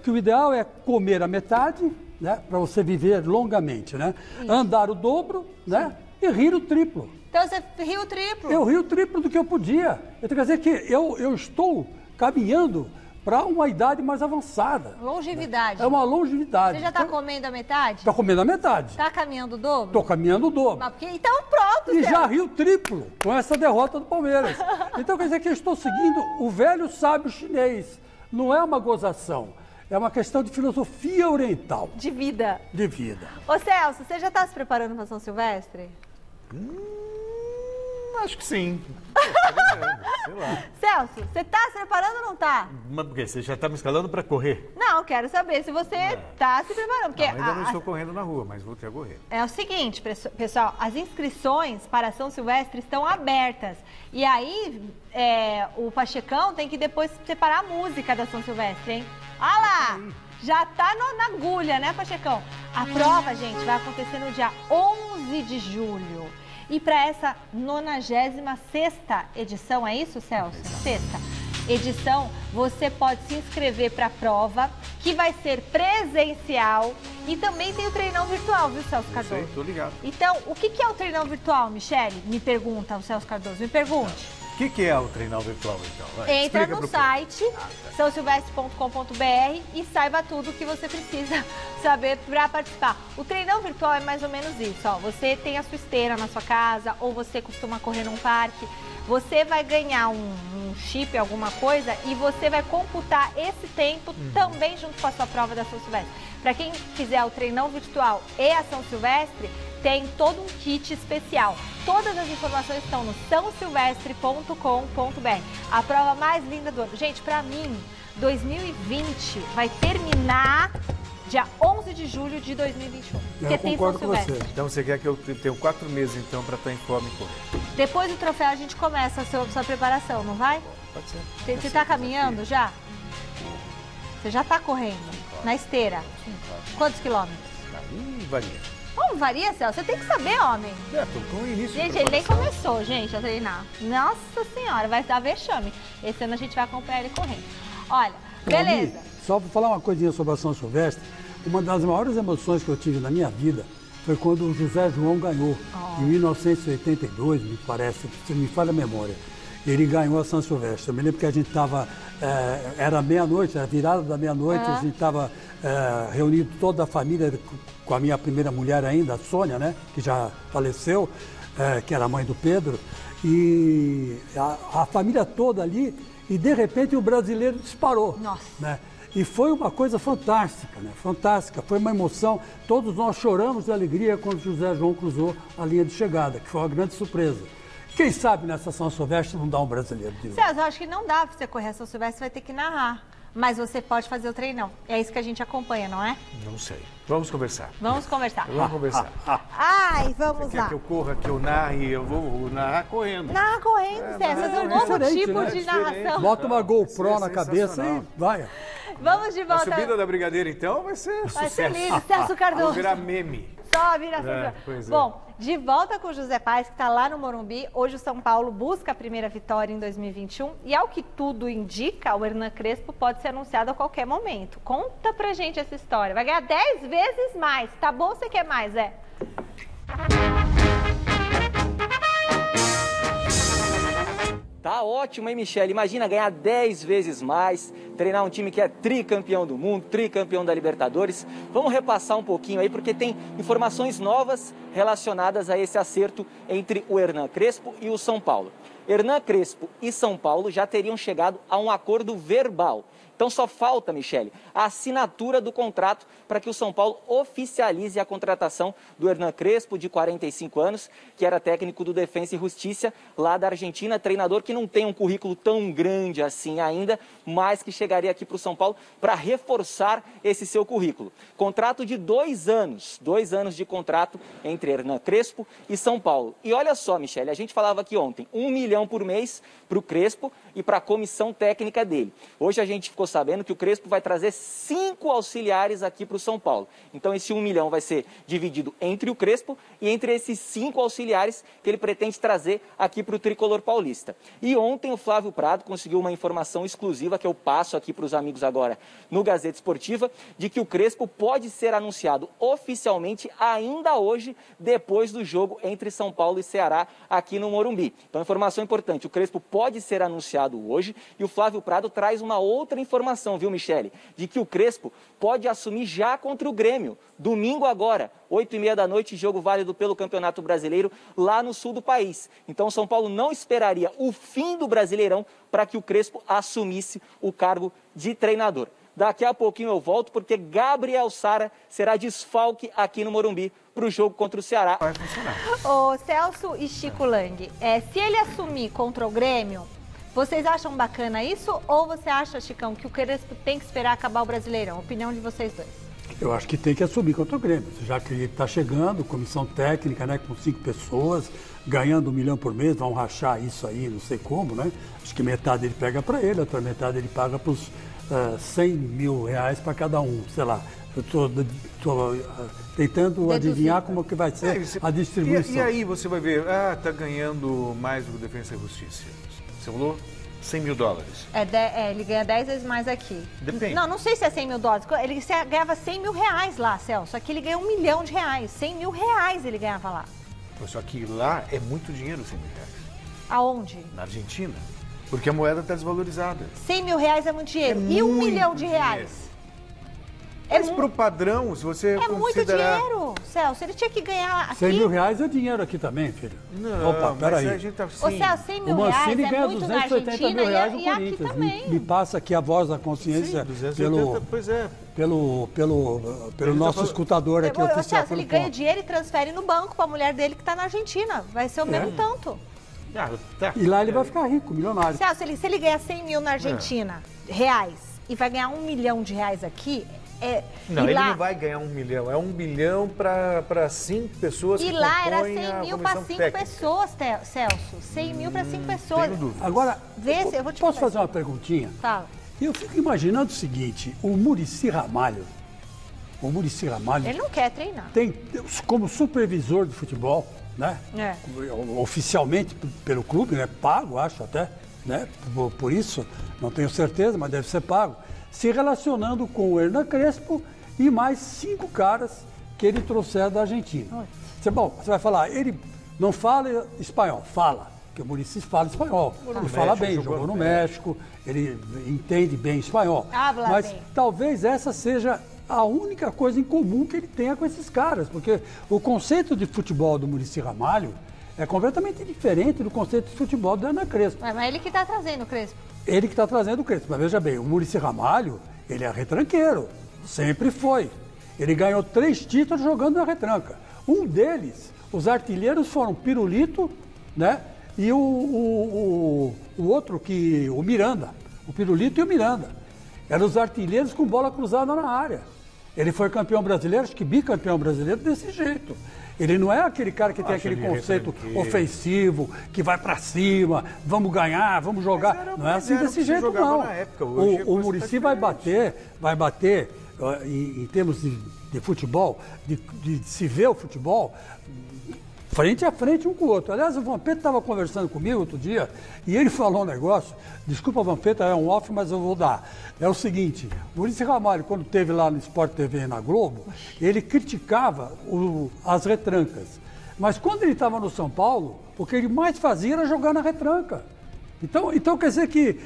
[SPEAKER 3] que o ideal é comer a metade, né, para você viver longamente, né? Isso. Andar o dobro, né? E rir o triplo.
[SPEAKER 1] Então você riu o triplo?
[SPEAKER 3] Eu ri o triplo do que eu podia. Quer dizer que eu estou caminhando para uma idade mais avançada.
[SPEAKER 1] Longevidade.
[SPEAKER 3] É uma longevidade.
[SPEAKER 1] Você já está comendo a metade?
[SPEAKER 3] Estou comendo a metade.
[SPEAKER 1] Está caminhando o dobro?
[SPEAKER 3] Estou caminhando o dobro.
[SPEAKER 1] Então pronto,
[SPEAKER 3] E já ri o triplo com essa derrota do Palmeiras. Então quer dizer que eu estou seguindo o velho sábio chinês. Não é uma gozação. É uma questão de filosofia oriental.
[SPEAKER 1] De vida.
[SPEAKER 3] De vida.
[SPEAKER 1] Ô Celso, você já está se preparando para São Silvestre?
[SPEAKER 2] Acho que sim. Sei lá.
[SPEAKER 1] Celso, você está se preparando ou não está?
[SPEAKER 2] Mas por quê? Você já está me escalando para correr?
[SPEAKER 1] Não, quero saber se você está se preparando. Porque
[SPEAKER 2] ainda não estou correndo na rua, mas vou ter a correr.
[SPEAKER 1] É o seguinte, pessoal, as inscrições para São Silvestre estão abertas. E aí, o Pachecão tem que depois separar a música da São Silvestre, hein? Olha lá! Já tá na agulha, né, Pachecão? A prova, gente, vai acontecer no dia 11 de julho. E para essa 96ª edição, é isso, Celso? Sexta edição, você pode se inscrever para a prova, que vai ser presencial. E também tem o treinão virtual, viu, Celso Cardoso?
[SPEAKER 2] Sei, tô ligado.
[SPEAKER 1] Então, o que é o treinão virtual, Michele? Me pergunta o Celso Cardoso, me pergunte.
[SPEAKER 2] O que é o treinão virtual, então?
[SPEAKER 1] Entra no site sãosilvestre.com.br e saiba tudo o que você precisa saber para participar. O treinão virtual é mais ou menos isso, ó. Você tem a sua esteira na sua casa ou você costuma correr num parque. Você vai ganhar um chip, alguma coisa, e você vai computar esse tempo também junto com a sua prova da São Silvestre. Para quem fizer o treinão virtual e a São Silvestre, tem todo um kit especial. Todas as informações estão no sãosilvestre.com.br. A prova mais linda do ano. Gente, para mim, 2020 vai terminar dia 11 de julho de 2021. Porque tem São Silvestre.
[SPEAKER 2] Então você quer que eu tenha 4 meses então para estar em forma e correr?
[SPEAKER 1] Depois do troféu a gente começa a sua preparação, não vai?
[SPEAKER 2] Pode ser.
[SPEAKER 1] Você está caminhando já? Você já está correndo? Na esteira?
[SPEAKER 2] Sim, claro.
[SPEAKER 1] Quantos quilômetros?
[SPEAKER 2] Aí varia.
[SPEAKER 1] Como varia, Celso? Você tem que saber, homem.
[SPEAKER 2] Tô com o início.
[SPEAKER 1] Gente, ele nem começou, gente, a treinar. Nossa Senhora, vai dar vexame. Esse ano a gente vai acompanhar ele correndo. Olha, beleza.
[SPEAKER 3] Só para falar uma coisinha sobre a São Silvestre, uma das maiores emoções que eu tive na minha vida foi quando o José João ganhou, em 1982, me parece, se me falha a memória. Ele ganhou a São Silvestre. Eu me lembro que a gente estava, era meia-noite, era virada da meia-noite, a gente estava reunido toda a família, com a minha primeira mulher ainda, a Sônia, né, que já faleceu, que era a mãe do Pedro, e a família toda ali, e de repente o brasileiro disparou.
[SPEAKER 1] Nossa.
[SPEAKER 3] Né? E foi uma coisa fantástica, né? Fantástica, foi uma emoção. Todos nós choramos de alegria quando José João cruzou a linha de chegada, que foi uma grande surpresa. Quem sabe nessa São Silvestre não dá um brasileiro de novo.
[SPEAKER 1] César, eu acho que não dá pra você correr a São Silvestre, você vai ter que narrar. Mas você pode fazer o treinão. É isso que a gente acompanha, não é?
[SPEAKER 2] Não sei. Vamos conversar.
[SPEAKER 1] Vamos conversar.
[SPEAKER 2] Vamos conversar.
[SPEAKER 1] Ai, vamos
[SPEAKER 2] Quer
[SPEAKER 1] lá.
[SPEAKER 2] que eu corra, que eu narre? Eu vou narrar correndo.
[SPEAKER 1] Narra correndo, César. É um novo
[SPEAKER 3] diferente,
[SPEAKER 1] tipo
[SPEAKER 3] né?
[SPEAKER 1] de
[SPEAKER 2] Diferente.
[SPEAKER 1] narração.
[SPEAKER 3] Bota uma GoPro
[SPEAKER 2] Vai ser
[SPEAKER 3] na cabeça e
[SPEAKER 2] sensacional.
[SPEAKER 3] vai.
[SPEAKER 1] Vamos de
[SPEAKER 2] A
[SPEAKER 1] volta.
[SPEAKER 2] subida da Brigadeira, então, vai ser
[SPEAKER 1] Vai
[SPEAKER 2] sucesso.
[SPEAKER 1] ser lindo, Celso
[SPEAKER 2] Vou
[SPEAKER 1] Cardoso.
[SPEAKER 2] virar meme.
[SPEAKER 1] Só vira
[SPEAKER 2] pois é.
[SPEAKER 1] Bom, de volta com o José Paes, que está lá no Morumbi. Hoje o São Paulo busca a primeira vitória em 2021. E ao que tudo indica, o Hernan Crespo pode ser anunciado a qualquer momento. Conta pra gente essa história. Vai ganhar 10 vezes mais. Tá bom ou você quer mais, Zé?
[SPEAKER 4] Tá ótimo, hein, Michele? Imagina ganhar 10 vezes mais, treinar um time que é tricampeão do mundo, tricampeão da Libertadores. Vamos repassar um pouquinho aí, porque tem informações novas relacionadas a esse acerto entre o Hernan Crespo e o São Paulo. Hernan Crespo e São Paulo já teriam chegado a um acordo verbal. Então só falta, Michele, a assinatura do contrato para que o São Paulo oficialize a contratação do Hernan Crespo, de 45 anos, que era técnico do Defensa e Justiça lá da Argentina, treinador que não tem um currículo tão grande assim ainda, mas que chegaria aqui para o São Paulo para reforçar esse seu currículo. Contrato de 2 anos, 2 anos de contrato entre Hernan Crespo e São Paulo. E olha só, Michele, a gente falava aqui ontem, 1 milhão por mês para o Crespo e para a comissão técnica dele. Hoje a gente ficou sabendo que o Crespo vai trazer 5 auxiliares aqui para o São Paulo. Então esse 1 milhão vai ser dividido entre o Crespo e entre esses 5 auxiliares que ele pretende trazer aqui para o Tricolor Paulista. E ontem o Flávio Prado conseguiu uma informação exclusiva que eu passo aqui para os amigos agora no Gazeta Esportiva, de que o Crespo pode ser anunciado oficialmente ainda hoje, depois do jogo entre São Paulo e Ceará aqui no Morumbi. Então informação importante, o Crespo pode ser anunciado hoje e o Flávio Prado traz uma outra informação, viu, Michele? De que o Crespo pode assumir já contra o Grêmio, domingo agora, 8h30 da noite, jogo válido pelo Campeonato Brasileiro, lá no sul do país. Então, São Paulo não esperaria o fim do Brasileirão para que o Crespo assumisse o cargo de treinador. Daqui a pouquinho eu volto, porque Gabriel Sara será desfalque aqui no Morumbi para o jogo contra o Ceará.
[SPEAKER 2] Vai funcionar.
[SPEAKER 1] Ô, Celso e Chico Lang, se ele assumir contra o Grêmio, vocês acham bacana isso? Ou você acha, Chicão, que o Crespo tem que esperar acabar o Brasileirão? Opinião de vocês dois.
[SPEAKER 3] Eu acho que tem que assumir contra o Grêmio, já que ele está chegando, comissão técnica, né, com 5 pessoas, ganhando 1 milhão por mês, vão rachar isso aí, não sei como, né? Acho que metade ele pega para ele, a outra metade ele paga para os 100 mil reais para cada um, sei lá. Eu estou tentando adivinhar como que vai ser a distribuição.
[SPEAKER 2] E aí você vai ver, tá ganhando mais do que Defensa e Justiça. Você falou 100 mil dólares.
[SPEAKER 1] Ele ganha 10 vezes mais aqui.
[SPEAKER 2] Depende.
[SPEAKER 1] Não sei se é 100 mil dólares. Ele ganhava 100 mil reais lá, Celso. Aqui ele ganha 1 milhão de reais. 100 mil reais ele ganhava lá.
[SPEAKER 2] Só que lá é muito dinheiro, 100 mil reais.
[SPEAKER 1] Aonde?
[SPEAKER 2] Na Argentina. Porque a moeda está desvalorizada.
[SPEAKER 1] 100 mil reais é muito dinheiro.
[SPEAKER 2] É
[SPEAKER 1] e 1
[SPEAKER 2] muito
[SPEAKER 1] milhão de reais?
[SPEAKER 2] dinheiro. Mas pro padrão, se você
[SPEAKER 1] É muito
[SPEAKER 2] considerar...
[SPEAKER 1] dinheiro, Celso. Ele tinha que ganhar aqui...
[SPEAKER 3] 100 mil reais é dinheiro aqui também, filho.
[SPEAKER 2] Não,
[SPEAKER 3] Opa, peraí.
[SPEAKER 2] a gente tá...
[SPEAKER 1] Ô, Celso, 100
[SPEAKER 3] O
[SPEAKER 1] mil reais
[SPEAKER 3] Mancini
[SPEAKER 1] é
[SPEAKER 3] ganha
[SPEAKER 1] muito na
[SPEAKER 3] 280
[SPEAKER 1] Argentina
[SPEAKER 3] mil reais no
[SPEAKER 1] e aqui
[SPEAKER 3] Corinthians.
[SPEAKER 1] também.
[SPEAKER 3] Me passa aqui a voz da consciência
[SPEAKER 2] Sim, 280, pois é.
[SPEAKER 3] pelo nosso
[SPEAKER 2] falando-
[SPEAKER 3] escutador aqui
[SPEAKER 1] Ô,
[SPEAKER 3] oficial.
[SPEAKER 1] Celso, ele
[SPEAKER 3] pelo
[SPEAKER 1] ganha
[SPEAKER 3] ponto.
[SPEAKER 1] dinheiro e transfere no banco para a mulher dele que está na Argentina. Vai ser o mesmo tanto.
[SPEAKER 2] Tá.
[SPEAKER 3] E lá ele vai ficar rico, milionário.
[SPEAKER 1] Celso, se ele ganhar 100 mil na Argentina, reais, e vai ganhar 1 milhão de reais aqui...
[SPEAKER 2] Não,
[SPEAKER 1] e
[SPEAKER 2] ele
[SPEAKER 1] lá,
[SPEAKER 2] não vai ganhar 1 milhão. É 1 bilhão para 5 pessoas
[SPEAKER 1] E
[SPEAKER 2] que
[SPEAKER 1] lá era
[SPEAKER 2] compõem
[SPEAKER 1] 100
[SPEAKER 2] a
[SPEAKER 1] mil para
[SPEAKER 2] comissão
[SPEAKER 1] 5
[SPEAKER 2] técnica.
[SPEAKER 1] pessoas, Celso. 100 mil para 5 pessoas.
[SPEAKER 2] Tenho dúvida.
[SPEAKER 3] Agora,
[SPEAKER 1] Eu vou te
[SPEAKER 3] posso
[SPEAKER 1] falar.
[SPEAKER 3] fazer uma perguntinha?
[SPEAKER 1] Fala.
[SPEAKER 3] Eu fico imaginando o seguinte, o Muricy Ramalho
[SPEAKER 1] Ele não quer treinar.
[SPEAKER 3] tem como supervisor de futebol, né?
[SPEAKER 1] É.
[SPEAKER 3] Oficialmente pelo clube, né? Pago, acho até, né? Por isso, não tenho certeza, mas deve ser pago. Se relacionando com o Hernan Crespo e mais 5 caras que ele trouxer da Argentina. Você vai falar, ele não fala espanhol, fala, porque o Muricy fala espanhol. Ele fala
[SPEAKER 2] México,
[SPEAKER 3] bem, jogou no México, ele entende bem espanhol.
[SPEAKER 1] Habla
[SPEAKER 3] Mas
[SPEAKER 1] bem.
[SPEAKER 3] talvez essa seja a única coisa em comum que ele tenha com esses caras, porque o conceito de futebol do Muricy Ramalho é completamente diferente do conceito de futebol do Hernan Crespo.
[SPEAKER 1] Mas ele que está trazendo o Crespo.
[SPEAKER 3] Ele que está trazendo o Crespo. Mas veja bem, o Muricy Ramalho, Ele é retranqueiro, sempre foi. Ele ganhou 3 títulos jogando na retranca. Um deles, os artilheiros foram Pirulito, né? E o outro, o Miranda. O Pirulito e o Miranda. Eram os artilheiros com bola cruzada na área. Ele foi campeão brasileiro, acho que bicampeão brasileiro desse jeito. Ele não é aquele cara que tem aquele conceito ofensivo, que vai pra cima, vamos ganhar, vamos jogar. Não é assim desse jeito, não. O Muricy vai bater em termos de futebol, de se ver o futebol, frente a frente um com o outro. Aliás, o Vampeta estava conversando comigo outro dia e ele falou um negócio, desculpa, Vampeta, é um off, mas eu vou dar. É o seguinte, o Muricy Ramalho, quando esteve lá no Sport TV e na Globo, ele criticava as retrancas. Mas quando ele estava no São Paulo, o que ele mais fazia era jogar na retranca. Então quer dizer que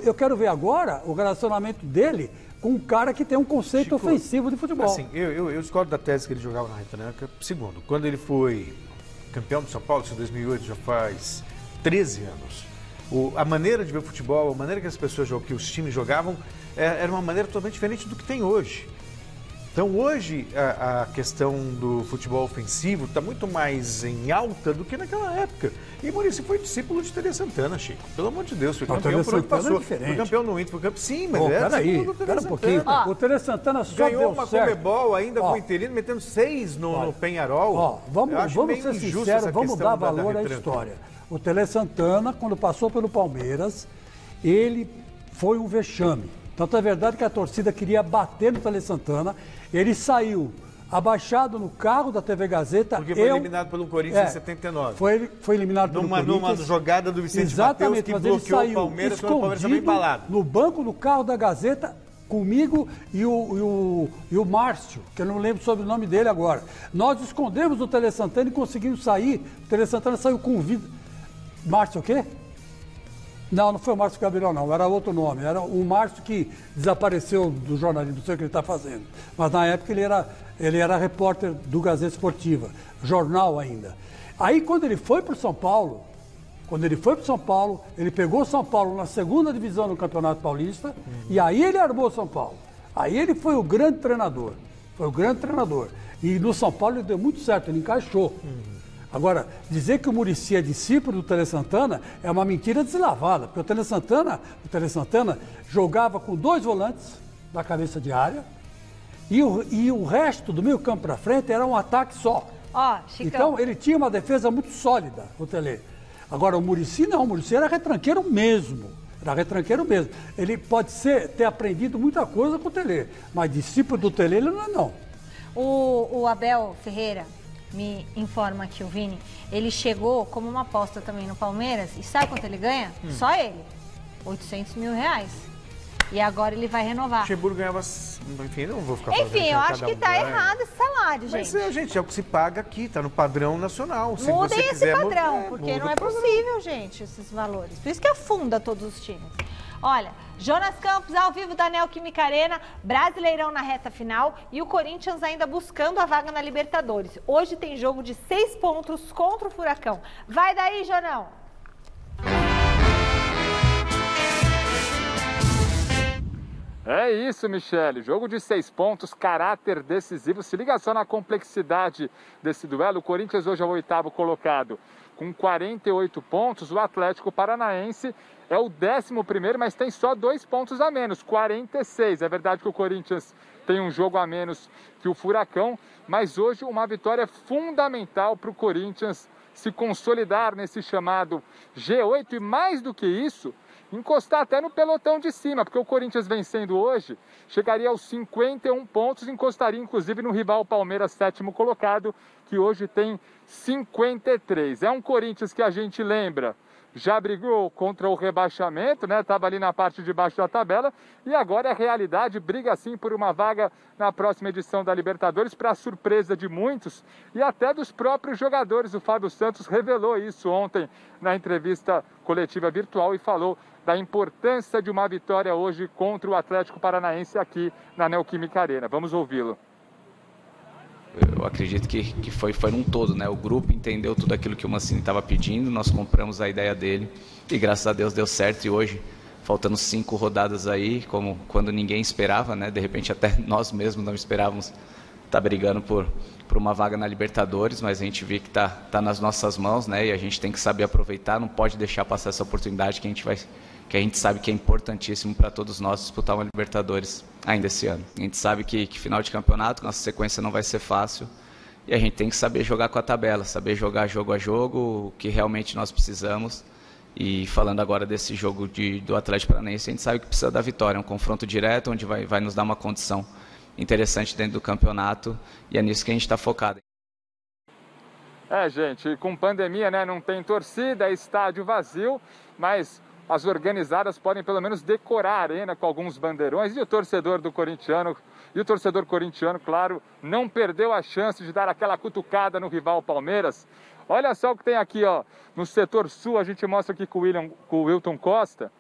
[SPEAKER 3] eu quero ver agora o relacionamento dele com um cara que tem um conceito ofensivo de futebol.
[SPEAKER 2] Assim, eu discordo da tese que ele jogava na retranca. Segundo, quando ele foi campeão do São Paulo, isso em 2008, já faz 13 anos. A maneira de ver futebol, a maneira que as pessoas jogam, que os times jogavam, era uma maneira totalmente diferente do que tem hoje. Então hoje a questão do futebol ofensivo está muito mais em alta do que naquela época. E Muricy foi discípulo de Tele Santana, Chico. Pelo amor de Deus, foi campeão por onde passou. Foi campeão no Inter, foi campeão. Sim, mas
[SPEAKER 3] pera um pouquinho. O Tele Santana só
[SPEAKER 2] ganhou uma Comebol ainda com o Interino, metendo 6 no Penharol.
[SPEAKER 3] Vamos ser sinceros, vamos dar valor à história. O Tele Santana, quando passou pelo Palmeiras, ele foi um vexame. Tanto é verdade que a torcida queria bater no Tele Santana. Ele saiu abaixado no carro da TV Gazeta.
[SPEAKER 2] Porque foi eliminado pelo Corinthians em 79.
[SPEAKER 3] Foi eliminado pelo Corinthians.
[SPEAKER 2] Numa jogada do Vicente Mateus que bloqueou o Palmeiras quando o Palmeiras estava embalado.
[SPEAKER 3] No banco do carro da Gazeta, comigo e o Márcio, que eu não lembro sobre o nome dele agora. Nós escondemos o Tele Santana e conseguimos sair. O Tele Santana saiu com vida. Márcio o quê? Não foi o Márcio Gabriel, não. Era outro nome. Era o Márcio que desapareceu do jornalismo, não sei o que ele está fazendo. Mas na época ele era repórter do Gazeta Esportiva, jornal ainda. Aí quando ele foi para o São Paulo, ele pegou o São Paulo na 2ª divisão do Campeonato Paulista, e aí ele armou o São Paulo. Aí ele foi o grande treinador. E no São Paulo ele deu muito certo, ele encaixou. Agora, dizer que o Muricy é discípulo do Tele Santana é uma mentira deslavada, porque o Tele Santana jogava com 2 volantes da cabeça de área e o resto do meio campo para frente era um ataque só. Então, ele tinha uma defesa muito sólida, o Tele. Agora, o Muricy não, o Muricy era retranqueiro mesmo. Ele pode ter aprendido muita coisa com o Tele, mas discípulo do Tele ele não é, não.
[SPEAKER 1] O Abel Ferreira me informa aqui, o Vini, ele chegou como uma aposta também no Palmeiras, e sabe quanto ele ganha? Só ele, 800 mil reais. E agora ele vai renovar.
[SPEAKER 2] O Luxemburgo ganhava, enfim, não vou ficar falando.
[SPEAKER 1] Enfim, eu acho que tá errado esse salário, gente.
[SPEAKER 2] Mas, gente, é o que se paga aqui, tá no padrão nacional.
[SPEAKER 1] Mudem esse padrão, porque não é possível, gente, esses valores. Por isso que afunda todos os times. Olha, Jonas Campos ao vivo da Neoquímica Arena, Brasileirão na reta final e o Corinthians ainda buscando a vaga na Libertadores. Hoje tem jogo de 6 pontos contra o Furacão. Vai daí, Jonão!
[SPEAKER 5] É isso, Michele. Jogo de 6 pontos, caráter decisivo. Se liga só na complexidade desse duelo. O Corinthians hoje é o 8º colocado com 48 pontos. O Atlético Paranaense é o 11º, mas tem só 2 pontos a menos, 46. É verdade que o Corinthians tem um jogo a menos que o Furacão, mas hoje uma vitória fundamental para o Corinthians se consolidar nesse chamado G8 e mais do que isso, encostar até no pelotão de cima, porque o Corinthians vencendo hoje chegaria aos 51 pontos, encostaria inclusive no rival Palmeiras, 7º colocado, que hoje tem 53. É um Corinthians que a gente lembra, já brigou contra o rebaixamento, né? Estava ali na parte de baixo da tabela e agora é realidade, briga sim por uma vaga na próxima edição da Libertadores, para surpresa de muitos e até dos próprios jogadores. O Fábio Santos revelou isso ontem na entrevista coletiva virtual e falou da importância de uma vitória hoje contra o Atlético Paranaense aqui na Neoquímica Arena. Vamos ouvi-lo.
[SPEAKER 8] Eu acredito que foi num todo, né? O grupo entendeu tudo aquilo que o Mancini estava pedindo, nós compramos a ideia dele e graças a Deus deu certo. E hoje faltando 5 rodadas aí, como quando ninguém esperava, né? De repente até nós mesmos não esperávamos estar brigando por uma vaga na Libertadores, mas a gente vê que tá nas nossas mãos, né? E a gente tem que saber aproveitar, não pode deixar passar essa oportunidade que a gente sabe que é importantíssimo para todos nós disputar uma Libertadores ainda esse ano. A gente sabe que final de campeonato, nossa sequência não vai ser fácil e a gente tem que saber jogar com a tabela, saber jogar jogo a jogo, o que realmente nós precisamos. E falando agora desse jogo do Atlético Paranaense, a gente sabe que precisa da vitória, é um confronto direto onde vai nos dar uma condição interessante dentro do campeonato e é nisso que a gente está focado.
[SPEAKER 5] Gente, com pandemia, né, não tem torcida, é estádio vazio, mas as organizadas podem pelo menos decorar a arena com alguns bandeirões e o torcedor corintiano, claro, não perdeu a chance de dar aquela cutucada no rival Palmeiras. Olha só o que tem aqui, ó, no setor sul, a gente mostra aqui com o Wilton Costa,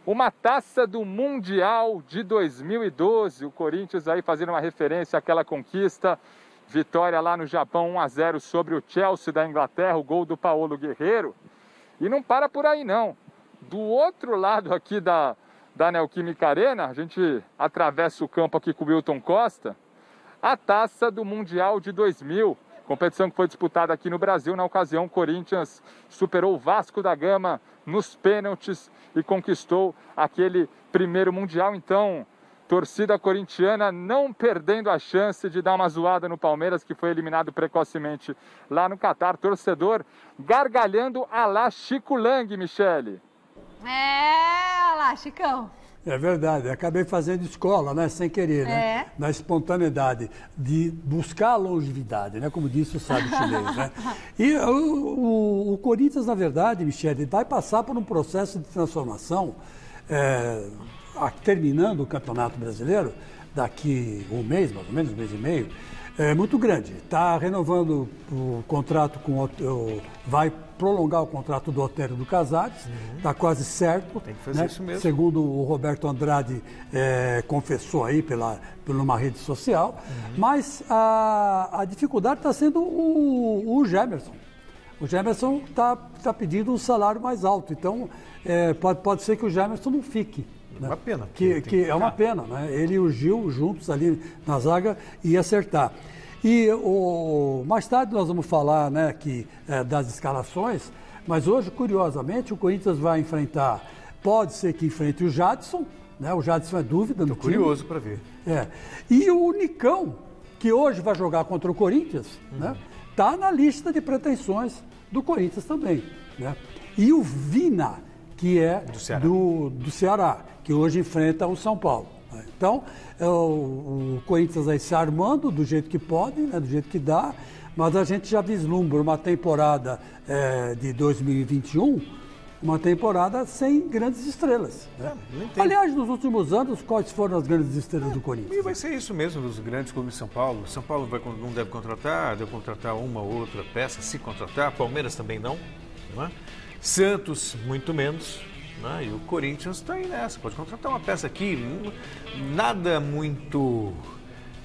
[SPEAKER 5] uma taça do Mundial de 2012, o Corinthians aí fazendo uma referência àquela conquista, vitória lá no Japão 1-0 sobre o Chelsea da Inglaterra, o gol do Paulo Guerreiro. E não para por aí não. Do outro lado aqui da Neoquímica Arena, a gente atravessa o campo aqui com o Wilton Costa, a taça do Mundial de 2000, competição que foi disputada aqui no Brasil. Na ocasião, o Corinthians superou o Vasco da Gama nos pênaltis e conquistou aquele primeiro Mundial. Então, torcida corintiana não perdendo a chance de dar uma zoada no Palmeiras, que foi eliminado precocemente lá no Catar. Torcedor gargalhando a lá Chico Lang, Michele.
[SPEAKER 1] Olha lá, Chicão.
[SPEAKER 3] É verdade, acabei fazendo escola, né, sem querer, né, na espontaneidade, de buscar a longevidade, né, como disse o sábio chinês, né. E o Corinthians, na verdade, Michele, vai passar por um processo de transformação, terminando o Campeonato Brasileiro, daqui um mês, mais ou menos, um mês e meio, muito grande. Está renovando o contrato vai prolongar o contrato do Otero do Casares, está quase certo.
[SPEAKER 2] Tem que fazer isso mesmo.
[SPEAKER 3] Segundo o Roberto Andrade confessou aí numa rede social. Mas a dificuldade está sendo o Gemerson. O Gemerson está pedindo um salário mais alto, então pode ser que o Gemerson não fique.
[SPEAKER 2] É uma pena.
[SPEAKER 3] Que é uma pena, né? Ele e o Gil juntos ali na zaga ia acertar. E mais tarde nós vamos falar, né, das escalações, mas hoje, curiosamente, o Corinthians vai enfrentar, pode ser que enfrente o Jadson, né? O Jadson é dúvida no time.
[SPEAKER 2] Curioso para ver.
[SPEAKER 3] E o Nicão, que hoje vai jogar contra o Corinthians, né? Tá na lista de pretensões do Corinthians também, né? E o Vina, que é do Ceará, que hoje enfrenta o São Paulo. Então, o Corinthians aí se armando do jeito que pode, né, do jeito que dá, mas a gente já vislumbra uma temporada de 2021, uma temporada sem grandes estrelas. Né? Aliás, nos últimos anos, quais foram as grandes estrelas do Corinthians?
[SPEAKER 2] E vai ser isso mesmo dos grandes clubes de São Paulo. São Paulo não deve contratar uma ou outra peça, se contratar. Palmeiras também não é? Santos, muito menos. E o Corinthians está aí nessa, pode contratar uma peça aqui, nada muito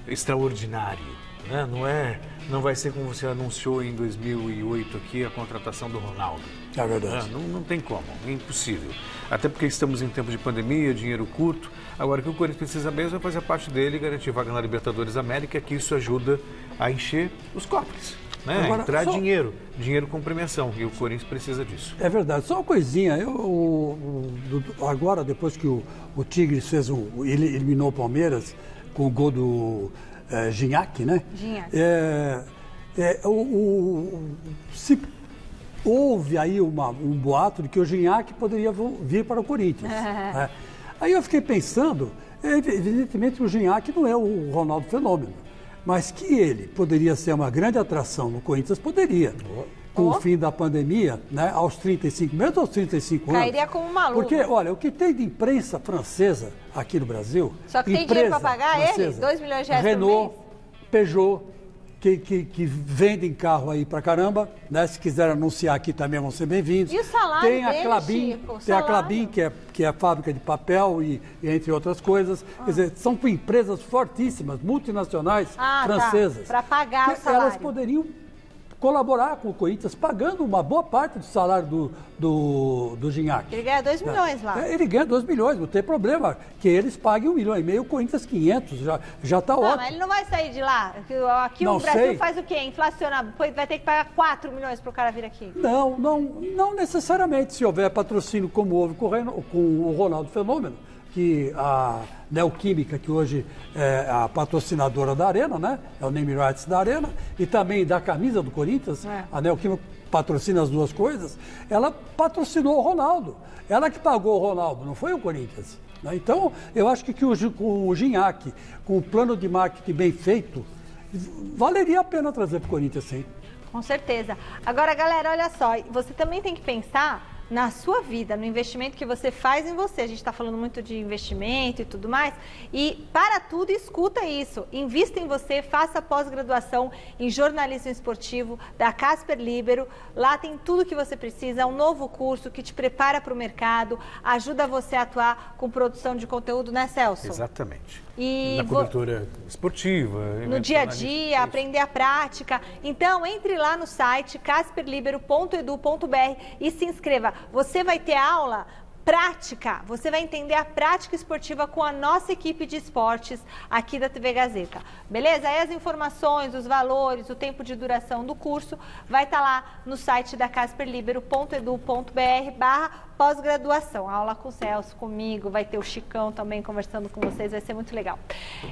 [SPEAKER 2] extraordinário, né? Não vai ser como você anunciou em 2008 aqui, a contratação do Ronaldo.
[SPEAKER 3] É verdade.
[SPEAKER 2] Não tem como, é impossível. Até porque estamos em tempo de pandemia, dinheiro curto. Agora, o que o Corinthians precisa mesmo é fazer parte dele e garantir vaga na Libertadores América, que isso ajuda a encher os cofres. Agora, entrar dinheiro com premiação, e o Corinthians precisa disso.
[SPEAKER 3] É verdade. Só uma coisinha, agora, depois que o Tigres ele eliminou o Palmeiras com o gol do Gignac, né?
[SPEAKER 1] Gignac.
[SPEAKER 3] Se houve aí um boato de que o Gignac poderia vir para o Corinthians. Né? Aí eu fiquei pensando, evidentemente o Gignac não é o Ronaldo Fenômeno, mas que ele poderia ser uma grande atração no Corinthians, poderia. Com o fim da pandemia, né, aos 35, mesmo aos 35 anos.
[SPEAKER 1] Cairia como maluco.
[SPEAKER 3] Porque, olha, o que tem de imprensa francesa aqui no Brasil...
[SPEAKER 1] Só que tem dinheiro para pagar ele? 2 milhões de reais
[SPEAKER 3] Renault,
[SPEAKER 1] por mês?
[SPEAKER 3] Peugeot, que vendem carro aí pra caramba, né? Se quiser anunciar aqui também vão ser bem-vindos.
[SPEAKER 1] E o salário
[SPEAKER 3] tem a Klabin,
[SPEAKER 1] Chico,
[SPEAKER 3] tem a Klabin, que é a fábrica de papel e entre outras coisas. Quer dizer, são empresas fortíssimas, multinacionais francesas.
[SPEAKER 1] Para pagar o salário.
[SPEAKER 3] Elas poderiam colaborar com o Corinthians, pagando uma boa parte do salário do Gignac.
[SPEAKER 1] Ele ganha 2 milhões lá.
[SPEAKER 3] Ele ganha 2 milhões, não tem problema. Que eles paguem 1,5 milhão, o Corinthians 500, já está ótimo.
[SPEAKER 1] Mas ele não vai sair de lá. Aqui
[SPEAKER 3] não,
[SPEAKER 1] o Brasil
[SPEAKER 3] sei.
[SPEAKER 1] faz o quê? Inflacionar. Vai ter que pagar 4 milhões para o cara vir aqui.
[SPEAKER 3] Não necessariamente. Se houver patrocínio como houve com o Ronaldo Fenômeno, que a Neoquímica, que hoje é a patrocinadora da Arena, né? É o name rights da Arena, e também da camisa do Corinthians, a Neoquímica patrocina as duas coisas, ela patrocinou o Ronaldo. Ela que pagou o Ronaldo, não foi o Corinthians. Né? Então, eu acho que com o Gignac, com o plano de marketing bem feito, valeria a pena trazer para o Corinthians, sim.
[SPEAKER 1] Com certeza. Agora, galera, olha só, você também tem que pensar na sua vida, no investimento que você faz em você. A gente está falando muito de investimento e tudo mais. E para tudo, escuta isso. Invista em você, faça pós-graduação em jornalismo esportivo da Casper Libero. Lá tem tudo que você precisa, é um novo curso que te prepara para o mercado, ajuda você a atuar com produção de conteúdo, né, Celso?
[SPEAKER 2] Exatamente.
[SPEAKER 1] E
[SPEAKER 2] na cobertura esportiva.
[SPEAKER 1] No dia a dia, aprender a prática. Então, entre lá no site casperlibero.edu.br e se inscreva. Você vai ter aula prática, você vai entender a prática esportiva com a nossa equipe de esportes aqui da TV Gazeta. Beleza? Aí as informações, os valores, o tempo de duração do curso vai estar lá no site da casperlibero.edu.br/pós-graduação. Aula com o Celso, comigo, vai ter o Chicão também conversando com vocês, vai ser muito legal.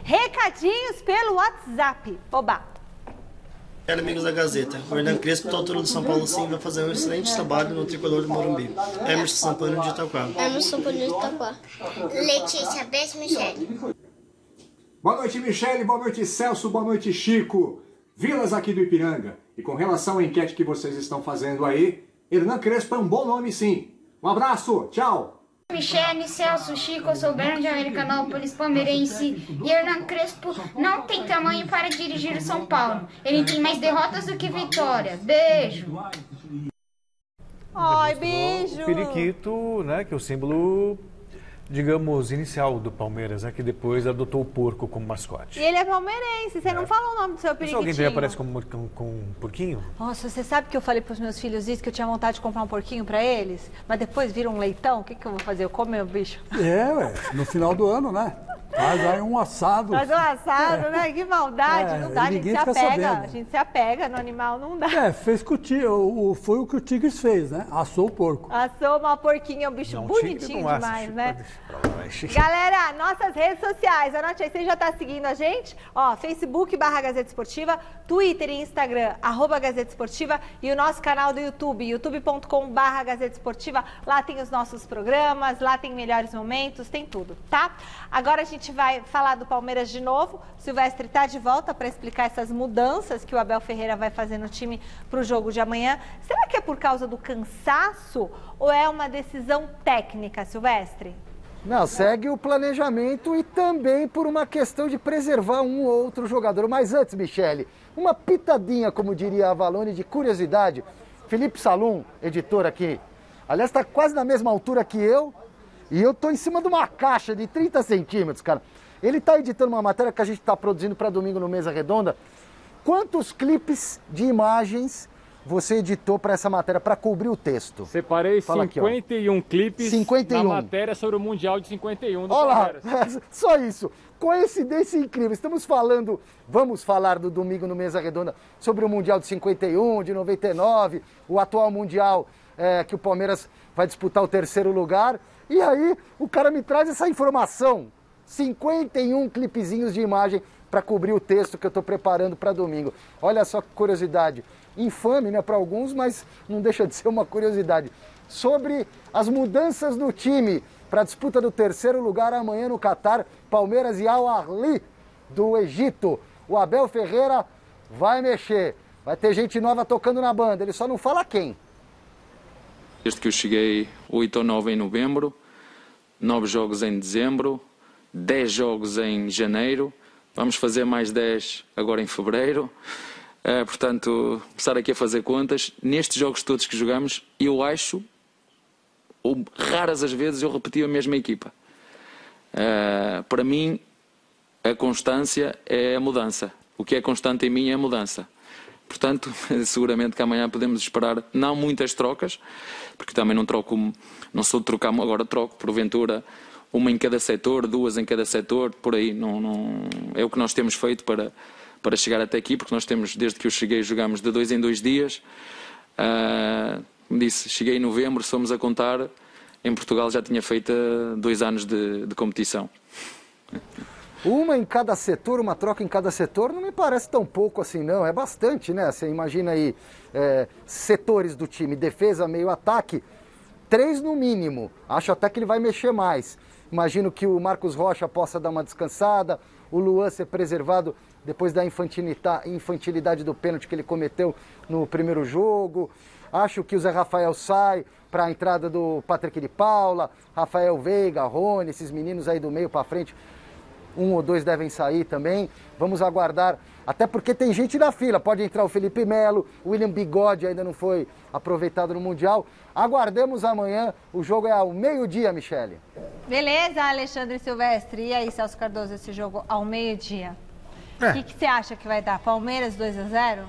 [SPEAKER 1] Recadinhos pelo WhatsApp. Oba!
[SPEAKER 9] Amigos da Gazeta, o Hernan Crespo, autor do São Paulo Sim, vai fazer um excelente trabalho no tricolor do Morumbi. Emerson Sampano de Itaquá.
[SPEAKER 10] Letícia Bess Michele.
[SPEAKER 11] Boa noite, Michele. Boa noite, Celso. Boa noite, Chico. Vilas aqui do Ipiranga. E com relação à enquete que vocês estão fazendo aí, Hernan Crespo é um bom nome, sim. Um abraço. Tchau.
[SPEAKER 10] Michele, Celso, Chico, eu sou Berno de Americanópolis, palmeirense, e Hernan Crespo não tem tamanho para dirigir o São Paulo. Ele tem mais derrotas do que vitória. Beijo!
[SPEAKER 1] Ai, beijo!
[SPEAKER 2] O periquito, né, que é o símbolo, digamos, inicial do Palmeiras, né, que depois adotou o porco como mascote.
[SPEAKER 1] E ele é palmeirense, você não falou o nome do seu periquitinho.
[SPEAKER 2] Mas alguém também aparece com um porquinho?
[SPEAKER 1] Nossa, você sabe que eu falei para os meus filhos isso, que eu tinha vontade de comprar um porquinho para eles, mas depois vira um leitão, o que eu vou fazer? Eu como o bicho?
[SPEAKER 3] No final do ano, né? Faz aí um assado.
[SPEAKER 1] Faz um assado, né? Que maldade, não dá, a gente se apega. A gente se apega no animal, não dá.
[SPEAKER 3] Fez com foi o que o Tigres fez, né? Assou o porco.
[SPEAKER 1] Assou uma porquinha, um bicho bonitinho demais, né? Galera, nossas redes sociais, anote aí, você já tá seguindo a gente? Ó, Facebook/Gazeta Esportiva, Twitter e Instagram, @Gazeta Esportiva e o nosso canal do YouTube, youtube.com/Gazeta Esportiva. Lá tem os nossos programas, lá tem melhores momentos, tem tudo, tá? Agora a gente vai falar do Palmeiras de novo. Silvestre está de volta para explicar essas mudanças que o Abel Ferreira vai fazer no time para o jogo de amanhã. Será que é por causa do cansaço ou é uma decisão técnica, Silvestre?
[SPEAKER 6] Não, segue o planejamento e também por uma questão de preservar um ou outro jogador. Mas antes, Michele, uma pitadinha, como diria a Avalone, de curiosidade. Felipe Salum, editor aqui, aliás, está quase na mesma altura que eu. E eu tô em cima de uma caixa de 30 centímetros, cara. Ele tá editando uma matéria que a gente tá produzindo para domingo no Mesa Redonda. Quantos clipes de imagens você editou para essa matéria, para cobrir o texto?
[SPEAKER 5] Separei 51 clipes
[SPEAKER 6] 51.
[SPEAKER 5] na matéria sobre o Mundial de 51 do
[SPEAKER 6] Palmeiras.
[SPEAKER 5] Olha
[SPEAKER 6] lá, só isso. Coincidência incrível. Vamos falar do domingo no Mesa Redonda sobre o Mundial de 51, de 99, o atual Mundial que o Palmeiras vai disputar o 3º lugar. E aí, o cara me traz essa informação. 51 clipezinhos de imagem para cobrir o texto que eu estou preparando para domingo. Olha só que curiosidade. Infame, né, para alguns, mas não deixa de ser uma curiosidade. Sobre as mudanças no time para a disputa do 3º lugar amanhã no Catar, Palmeiras e Al Ahly do Egito. O Abel Ferreira vai mexer. Vai ter gente nova tocando na banda. Ele só não fala quem.
[SPEAKER 7] Desde que eu cheguei, 8 ou 9 em novembro, 9 jogos em dezembro, 10 jogos em janeiro, vamos fazer mais 10 agora em fevereiro. Portanto, começar aqui a fazer contas. Nestes jogos todos que jogamos, eu acho, ou raras as vezes, eu repeti a mesma equipa. Para mim, a constância é a mudança. O que é constante em mim é a mudança. Portanto, seguramente que amanhã podemos esperar não muitas trocas, porque também não sou de trocar, agora troco porventura uma em cada setor, 2 em cada setor, por aí. Não, é o que nós temos feito para chegar até aqui, porque nós temos, desde que eu cheguei, jogamos de 2 em 2 dias. Como disse, cheguei em novembro, somos a contar, em Portugal já tinha feito 2 anos de competição.
[SPEAKER 6] Uma em cada setor, uma troca em cada setor, não me parece tão pouco assim, não. É bastante, né? Você imagina aí setores do time, defesa, meio, ataque, 3 no mínimo. Acho até que ele vai mexer mais. Imagino que o Marcos Rocha possa dar uma descansada, o Luan ser preservado depois da infantilidade do pênalti que ele cometeu no primeiro jogo. Acho que o Zé Rafael sai para a entrada do Patrick de Paula, Rafael Veiga, Rony, esses meninos aí do meio para frente. 1 ou 2 devem sair também. Vamos aguardar, até porque tem gente na fila. Pode entrar o Felipe Melo, o William Bigode ainda não foi aproveitado no Mundial. Aguardemos amanhã, o jogo é ao meio-dia, Michele.
[SPEAKER 1] Beleza, Alexandre Silvestre. E aí, Celso Cardoso, esse jogo ao meio-dia? O que você acha que vai dar? Palmeiras 2-0?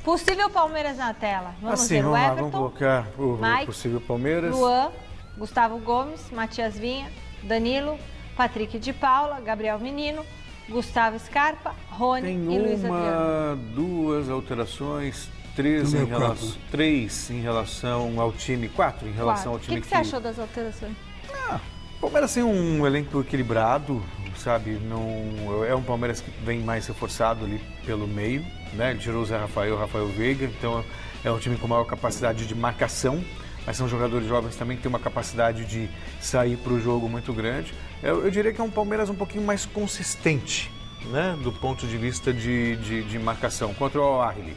[SPEAKER 1] Possível Palmeiras na tela. Vamos ver o Everton,
[SPEAKER 2] vamos colocar o
[SPEAKER 1] Mike,
[SPEAKER 2] possível Palmeiras.
[SPEAKER 1] Luan, Gustavo Gomes, Matias Vinha, Danilo, Patrick de Paula, Gabriel Menino, Gustavo Scarpa, Rony e Luiz Adriano.
[SPEAKER 2] 2 alterações, 3 em relação ao time, 4 em relação ao time
[SPEAKER 1] O que você achou das alterações?
[SPEAKER 2] O Palmeiras tem um elenco equilibrado, sabe? Não, é um Palmeiras que vem mais reforçado ali pelo meio, né? Ele tirou o Zé Rafael, o Rafael Veiga, então é um time com maior capacidade de marcação, mas são jogadores jovens também que têm uma capacidade de sair para o jogo muito grande. Eu diria que é um Palmeiras um pouquinho mais consistente, né? Do ponto de vista de marcação, contra o Al-Ahly,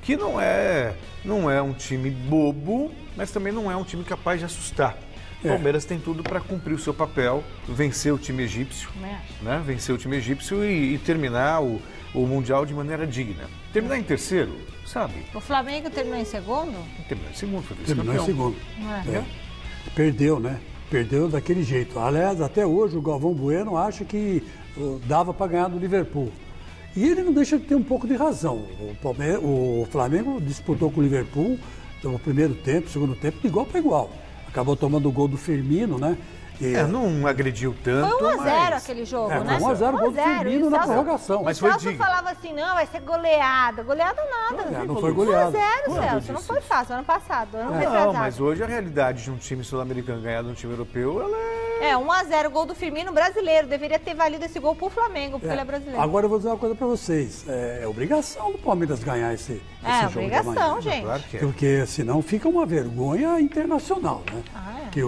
[SPEAKER 2] que não é um time bobo, mas também não é um time capaz de assustar. O Palmeiras tem tudo para cumprir o seu papel, vencer o time egípcio, né? Vencer o time egípcio e terminar o Mundial de maneira digna. Terminar em terceiro, sabe?
[SPEAKER 1] O Flamengo terminou em segundo?
[SPEAKER 2] Terminou em segundo, foi
[SPEAKER 3] vice-campeão. Terminou em segundo. Perdeu, né? Perdeu daquele jeito. Aliás, até hoje o Galvão Bueno acha que dava para ganhar do Liverpool. E ele não deixa de ter um pouco de razão. O Flamengo disputou com o Liverpool no primeiro tempo, segundo tempo, de igual para igual. Acabou tomando o gol do Firmino, né?
[SPEAKER 2] Não agrediu tanto.
[SPEAKER 1] Foi 1-0 aquele jogo, né?
[SPEAKER 3] Foi 1-0 o gol do Firmino na prorrogação.
[SPEAKER 1] Mas o Celso falava assim, não, vai ser goleada. Goleada nada.
[SPEAKER 3] Não foi goleada.
[SPEAKER 1] 1-0, Celso. Não foi fácil, ano passado.
[SPEAKER 2] Não, mas hoje a realidade de um time sul-americano ganhar de um time europeu, ela é...
[SPEAKER 1] 1-0, gol do Firmino brasileiro. Deveria ter valido esse gol pro Flamengo, porque ele é brasileiro.
[SPEAKER 3] Agora eu vou dizer uma coisa pra vocês. É obrigação do Palmeiras ganhar esse jogo.
[SPEAKER 1] Obrigação, gente.
[SPEAKER 2] Claro que é.
[SPEAKER 3] Porque senão fica uma vergonha internacional, né? Que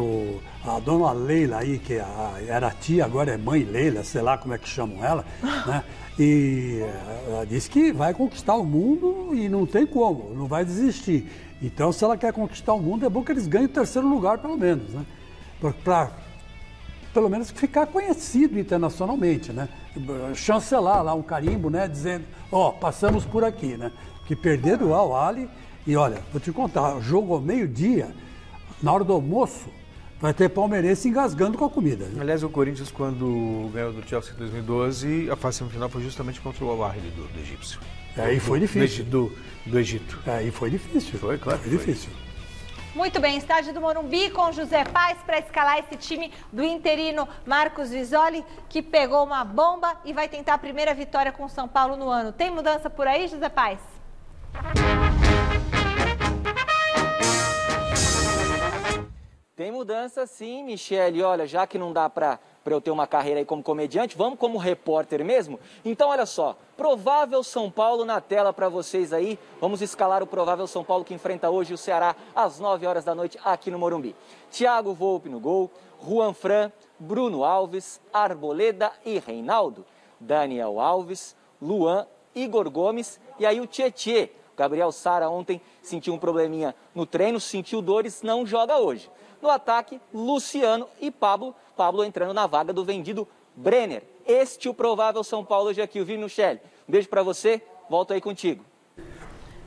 [SPEAKER 3] a dona Leila aí, que era tia, agora é mãe Leila, sei lá como é que chamam ela, né? E ela disse que vai conquistar o mundo e não tem como, não vai desistir. Então, se ela quer conquistar o mundo, é bom que eles ganhem o terceiro lugar, pelo menos, né? Para pelo menos ficar conhecido internacionalmente, né? Chancelar lá um carimbo, né? Dizendo, passamos por aqui, né? Que perderam o Al-Ahly e olha, vou te contar, jogo ao meio-dia, na hora do almoço, vai ter palmeirense engasgando com a comida. Né?
[SPEAKER 2] Aliás, o Corinthians, quando ganhou do Chelsea em 2012, a fase semifinal foi justamente contra o Al-Ahly do egípcio.
[SPEAKER 3] Aí foi difícil.
[SPEAKER 2] Do Egito.
[SPEAKER 3] Aí foi difícil.
[SPEAKER 2] Foi, claro.
[SPEAKER 3] Foi difícil.
[SPEAKER 1] Muito bem, estádio do Morumbi com José Paz para escalar esse time do interino Marcos Visoli, que pegou uma bomba e vai tentar a primeira vitória com o São Paulo no ano. Tem mudança por aí, José Paz?
[SPEAKER 4] Tem mudança sim, Michele. Olha, já que não dá para eu ter uma carreira aí como comediante, vamos como repórter mesmo? Então, olha só, provável São Paulo na tela para vocês aí. Vamos escalar o provável São Paulo que enfrenta hoje o Ceará às 9 horas da noite aqui no Morumbi. Thiago Volpi no gol, Juan Fran, Bruno Alves, Arboleda e Reinaldo, Daniel Alves, Luan, Igor Gomes e aí o Tietê. Gabriel Sara ontem sentiu um probleminha no treino, sentiu dores, não joga hoje. No ataque, Luciano e Pablo entrando na vaga do vendido Brenner. Este o provável São Paulo hoje aqui, viu, Michele? Um beijo pra você, volto aí contigo.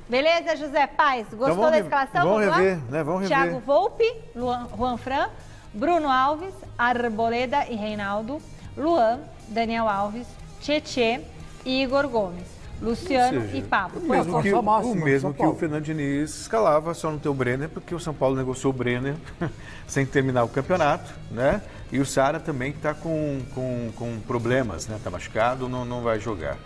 [SPEAKER 1] Beleza, José Paz? Gostou
[SPEAKER 2] então
[SPEAKER 1] da escalação?
[SPEAKER 2] Vamos rever, né? Vamos rever.
[SPEAKER 1] Thiago Volpi, Juan Fran, Bruno Alves, Arboleda e Reinaldo, Luan, Daniel Alves, Tietê e Igor Gomes. Luciano
[SPEAKER 2] seja,
[SPEAKER 1] e Pablo.
[SPEAKER 2] O mesmo que o Fernando Diniz escalava, só não tem o Brenner, porque o São Paulo negociou o Brenner sem terminar o campeonato, né? E o Sara também está com problemas, né? Está machucado, não vai jogar.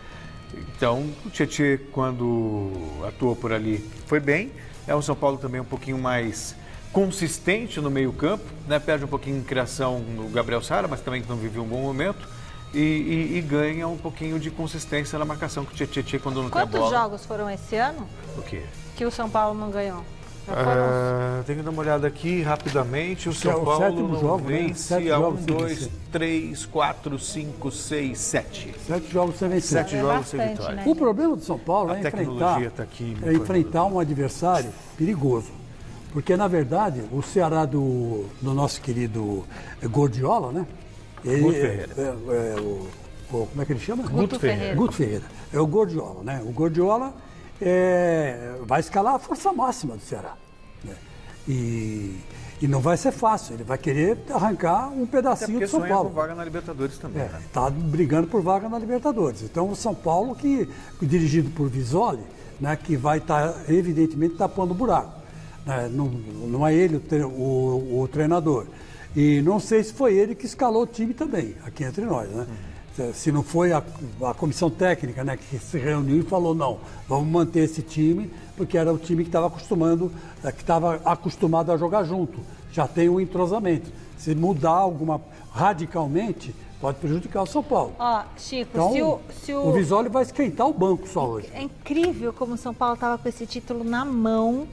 [SPEAKER 2] Então, o Tietê, quando atuou por ali, foi bem. É um São Paulo também um pouquinho mais consistente no meio-campo, né? Perde um pouquinho em criação no Gabriel Sara, mas também não viveu um bom momento. E ganha um pouquinho de consistência na marcação que o Tietê quando não tem a bola.
[SPEAKER 1] Quantos jogos foram esse ano?
[SPEAKER 2] O quê?
[SPEAKER 1] Que o São Paulo não ganhou?
[SPEAKER 2] Tenho que dar uma olhada aqui rapidamente. O São Paulo não vence há 1, 2, 3, 4, 5, 6, 7.
[SPEAKER 3] 7 jogos sem vencer.
[SPEAKER 2] 7 jogos sem vitória.
[SPEAKER 1] Né?
[SPEAKER 3] O problema do São Paulo é enfrentar um adversário perigoso. Porque, na verdade, o Ceará do nosso querido Gordiola, né?
[SPEAKER 2] Guto Ferreira.
[SPEAKER 3] Como é que ele chama?
[SPEAKER 1] Guto Ferreira.
[SPEAKER 3] Guto Ferreira. É o Gordiola, né? O Gordiola vai escalar a força máxima do Ceará. Né? E não vai ser fácil. Ele vai querer arrancar um pedacinho do São Paulo.
[SPEAKER 2] Por vaga na Libertadores também.
[SPEAKER 3] Está brigando por vaga na Libertadores. Então, o São Paulo, dirigido por Visoli, né, que vai estar, evidentemente, tapando o buraco. Né? Não é ele o treinador. E não sei se foi ele que escalou o time também, aqui entre nós, né? Se não foi a comissão técnica, né, que se reuniu e falou, não, vamos manter esse time, porque era o time que estava acostumado a jogar junto. Já tem um entrosamento. Se mudar radicalmente, pode prejudicar o São Paulo.
[SPEAKER 1] Chico,
[SPEAKER 3] então, o Visoli vai esquentar o banco só hoje.
[SPEAKER 1] É incrível como o São Paulo estava com esse título na mão.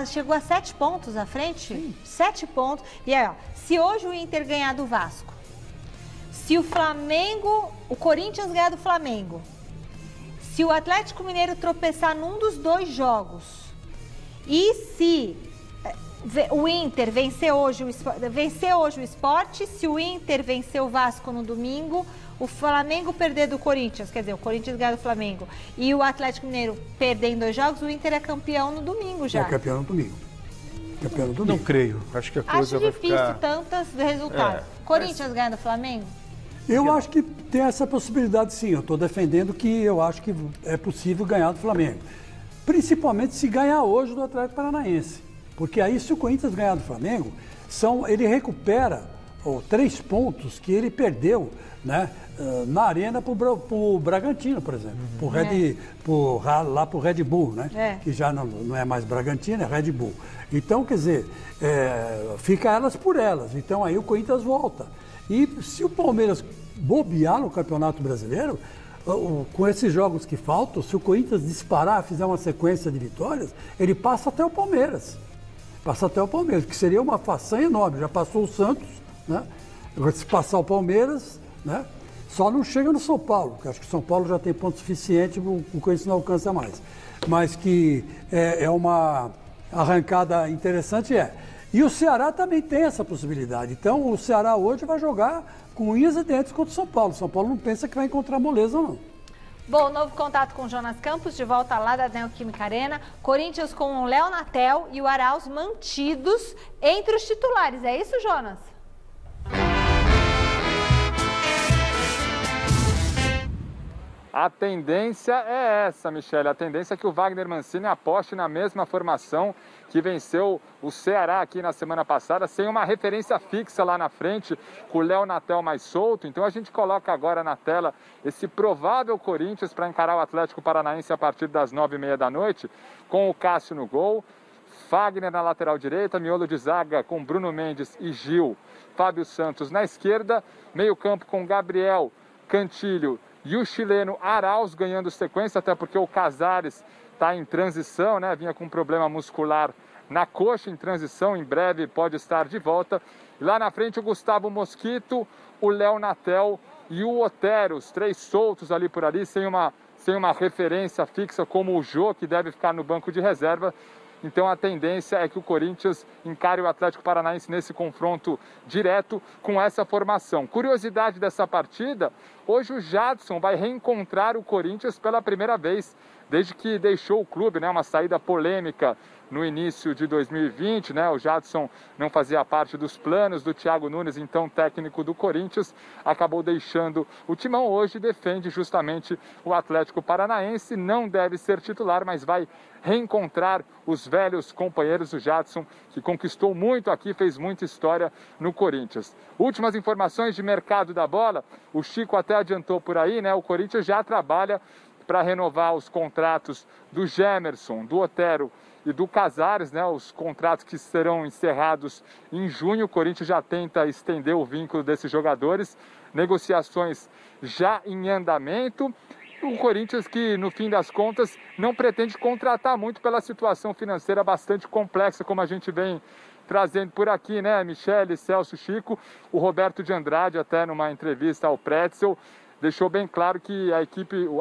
[SPEAKER 1] Chegou a 7 pontos à frente? Sim. 7 pontos. E aí, se hoje o Inter ganhar do Vasco, se o Corinthians ganhar do Flamengo, se o Atlético Mineiro tropeçar num dos 2 jogos, e se o Inter vencer hoje o Sport, se o Inter vencer o Vasco no domingo, o Flamengo perder do Corinthians, quer dizer, o Corinthians ganhar do Flamengo, e o Atlético Mineiro perder em 2 jogos, o Inter é campeão no domingo já.
[SPEAKER 3] É campeão no domingo.
[SPEAKER 2] Não creio. Acho que a coisa vai ficar...
[SPEAKER 1] Acho difícil tantos resultados. Corinthians ganha do Flamengo?
[SPEAKER 3] Eu acho que tem essa possibilidade, sim. Eu estou defendendo que eu acho que é possível ganhar do Flamengo. Principalmente se ganhar hoje do Atlético Paranaense. Porque aí, se o Corinthians ganhar do Flamengo, ele recupera 3 pontos que ele perdeu, né, na arena para o Bragantino, por exemplo. Lá para o Red Bull, né? Que já não é mais Bragantino, é Red Bull. Então, quer dizer, fica elas por elas. Então, aí o Corinthians volta. E se o Palmeiras bobear no Campeonato Brasileiro, com esses jogos que faltam, se o Corinthians disparar, fizer uma sequência de vitórias, ele passa até o Palmeiras. Que seria uma façanha enorme. Já passou o Santos, né? Se passar o Palmeiras, né? Só não chega no São Paulo, porque acho que o São Paulo já tem ponto suficiente, o Corinthians não alcança mais. Mas que é uma arrancada interessante, E o Ceará também tem essa possibilidade. Então, o Ceará hoje vai jogar com unhas e dentes contra o São Paulo. O São Paulo não pensa que vai encontrar moleza, não.
[SPEAKER 1] Bom, novo contato com o Jonas Campos, de volta lá da Neoquímica Arena. Corinthians com o Léo Natel e o Arauz mantidos entre os titulares. É isso, Jonas?
[SPEAKER 5] A tendência é essa, Michele. A tendência é que o Wagner Mancini aposte na mesma formação que venceu o Ceará aqui na semana passada, sem uma referência fixa lá na frente, com o Léo Natel mais solto. Então a gente coloca agora na tela esse provável Corinthians para encarar o Atlético Paranaense a partir das 9h30 da noite, com o Cássio no gol, Fagner na lateral direita, miolo de zaga com Bruno Mendes e Gil, Fábio Santos na esquerda, meio campo com Gabriel, Cantilho e o chileno Arauz ganhando sequência, até porque o Casares está em transição, né? Vinha com um problema muscular na coxa, em transição, em breve pode estar de volta. E lá na frente o Gustavo Mosquito, o Léo Natel e o Otero, os 3 soltos ali por ali, sem uma referência fixa como o Jô, que deve ficar no banco de reserva. Então a tendência é que o Corinthians encare o Atlético Paranaense nesse confronto direto com essa formação. Curiosidade dessa partida, Hoje o Jadson vai reencontrar o Corinthians pela primeira vez desde que deixou o clube, né? Uma saída polêmica no início de 2020, né? O Jadson não fazia parte dos planos do Thiago Nunes, então técnico do Corinthians, acabou deixando o timão. Hoje defende justamente o Atlético Paranaense, não deve ser titular, mas vai reencontrar os velhos companheiros do Jadson, que conquistou muito aqui, fez muita história no Corinthians. Últimas informações de mercado da bola, o Chico até adiantou por aí, né? O Corinthians já trabalha para renovar os contratos do Gemerson, do Otero e do Casares, né? Os contratos que serão encerrados em junho. O Corinthians já tenta estender o vínculo desses jogadores, negociações já em andamento. O Corinthians que, no fim das contas, não pretende contratar muito pela situação financeira bastante complexa, como a gente vem trazendo por aqui, né? Michele, Celso, Chico, o Roberto de Andrade, até numa entrevista ao Pretzel, deixou bem claro que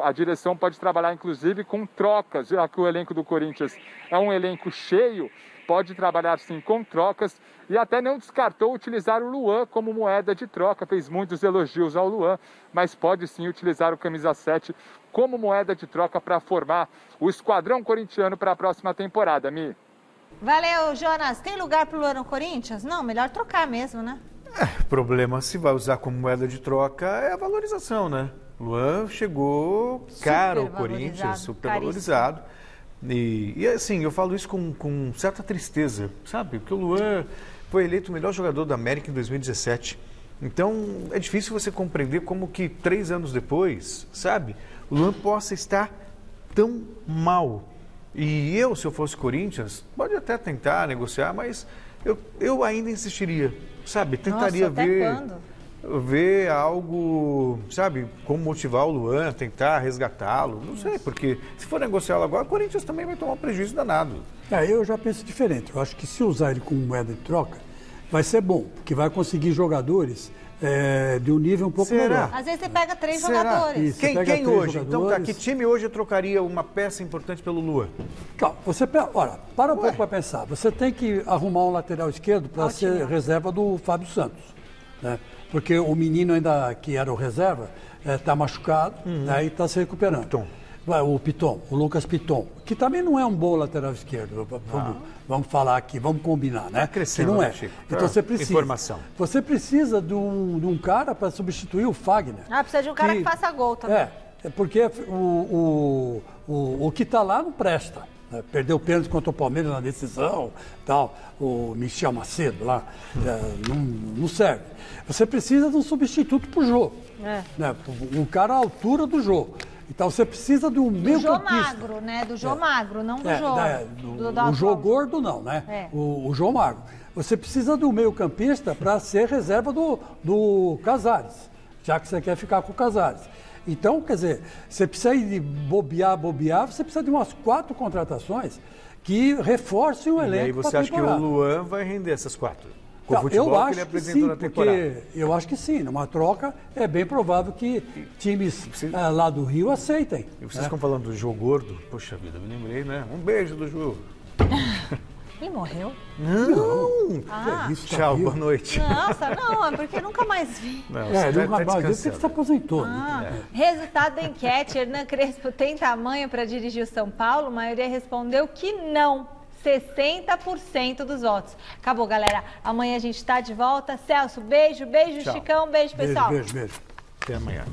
[SPEAKER 5] a direção pode trabalhar inclusive com trocas, já que o elenco do Corinthians é um elenco cheio, pode trabalhar sim com trocas e até não descartou utilizar o Luan como moeda de troca, fez muitos elogios ao Luan, mas pode sim utilizar o camisa 7 como moeda de troca para formar o esquadrão corintiano para a próxima temporada, Mi.
[SPEAKER 1] Valeu, Jonas. Tem lugar para o Luan no Corinthians? Não, melhor trocar mesmo, né?
[SPEAKER 2] O problema, se vai usar como moeda de troca, é a valorização, né? Luan chegou caro ao Corinthians, super valorizado. E assim, eu falo isso com certa tristeza, sabe? Porque o Luan foi eleito o melhor jogador da América em 2017. Então, é difícil você compreender como que 3 anos depois, sabe? O Luan possa estar tão mal. E eu, se eu fosse Corinthians, pode até tentar negociar, mas eu ainda insistiria, sabe? Tentaria ver algo, sabe? Como motivar o Luan, tentar resgatá-lo. Não sei, porque se for negociá-lo agora, o Corinthians também vai tomar um prejuízo danado.
[SPEAKER 3] Eu já penso diferente. Eu acho que se usar ele como moeda de troca, vai ser bom, porque vai conseguir jogadores de um nível um pouco melhor.
[SPEAKER 1] Às vezes você pega 3 jogadores.
[SPEAKER 3] Isso,
[SPEAKER 2] quem
[SPEAKER 3] pega 3
[SPEAKER 2] hoje?
[SPEAKER 3] jogadores.
[SPEAKER 2] Então tá, que time hoje trocaria uma peça importante pelo Luan?
[SPEAKER 3] Calma, para um pouco para pensar. Você tem que arrumar um lateral esquerdo para ser reserva do Fábio Santos, né? Porque o menino ainda que era o reserva está machucado, e está se recuperando. O Piton, o Lucas Piton, que também não é um bom lateral esquerdo. Vamos falar aqui, vamos combinar, né?
[SPEAKER 2] Que
[SPEAKER 3] não é.
[SPEAKER 2] Chico.
[SPEAKER 3] Então você precisa.
[SPEAKER 2] Informação.
[SPEAKER 3] Você precisa de um cara para substituir o Fagner.
[SPEAKER 1] Precisa de um cara que faça gol também.
[SPEAKER 3] Porque o que está lá não presta. Né? Perdeu o pênalti contra o Palmeiras na decisão, tal. O Michel Macedo lá, não serve. Você precisa de um substituto para o Jô. Né? Um cara à altura do Jô. Então você precisa de um meio-campista.
[SPEAKER 1] Do Jô magro, né? Do Jô magro, não do Jô.
[SPEAKER 3] O Jô gordo não, né? O Jô magro. Você precisa de um meio-campista para ser reserva do Casares, já que você quer ficar com o Casares. Então, quer dizer, você precisa de bobear, você precisa de umas 4 contratações que reforcem o elenco.
[SPEAKER 2] E aí você acha que o Luan vai render essas 4? Com o
[SPEAKER 3] eu
[SPEAKER 2] futebol
[SPEAKER 3] acho
[SPEAKER 2] que ele apresentou na temporada.
[SPEAKER 3] Eu acho que sim, numa troca é bem provável que times lá do Rio aceitem.
[SPEAKER 2] E vocês ficam falando do Jô gordo? Poxa vida, me lembrei, né? Um beijo do Jô.
[SPEAKER 1] Ele morreu?
[SPEAKER 2] Não! Tchau, boa noite.
[SPEAKER 1] Nossa, não, é porque nunca mais vi.
[SPEAKER 3] Ele se aposentou.
[SPEAKER 1] Resultado da enquete, Hernan Crespo tem tamanho para dirigir o São Paulo? A maioria respondeu que não. 60% dos votos. Acabou, galera. Amanhã a gente está de volta. Celso, beijo.
[SPEAKER 2] Tchau.
[SPEAKER 1] Chicão, beijo, pessoal.
[SPEAKER 3] Beijo.
[SPEAKER 2] Até amanhã.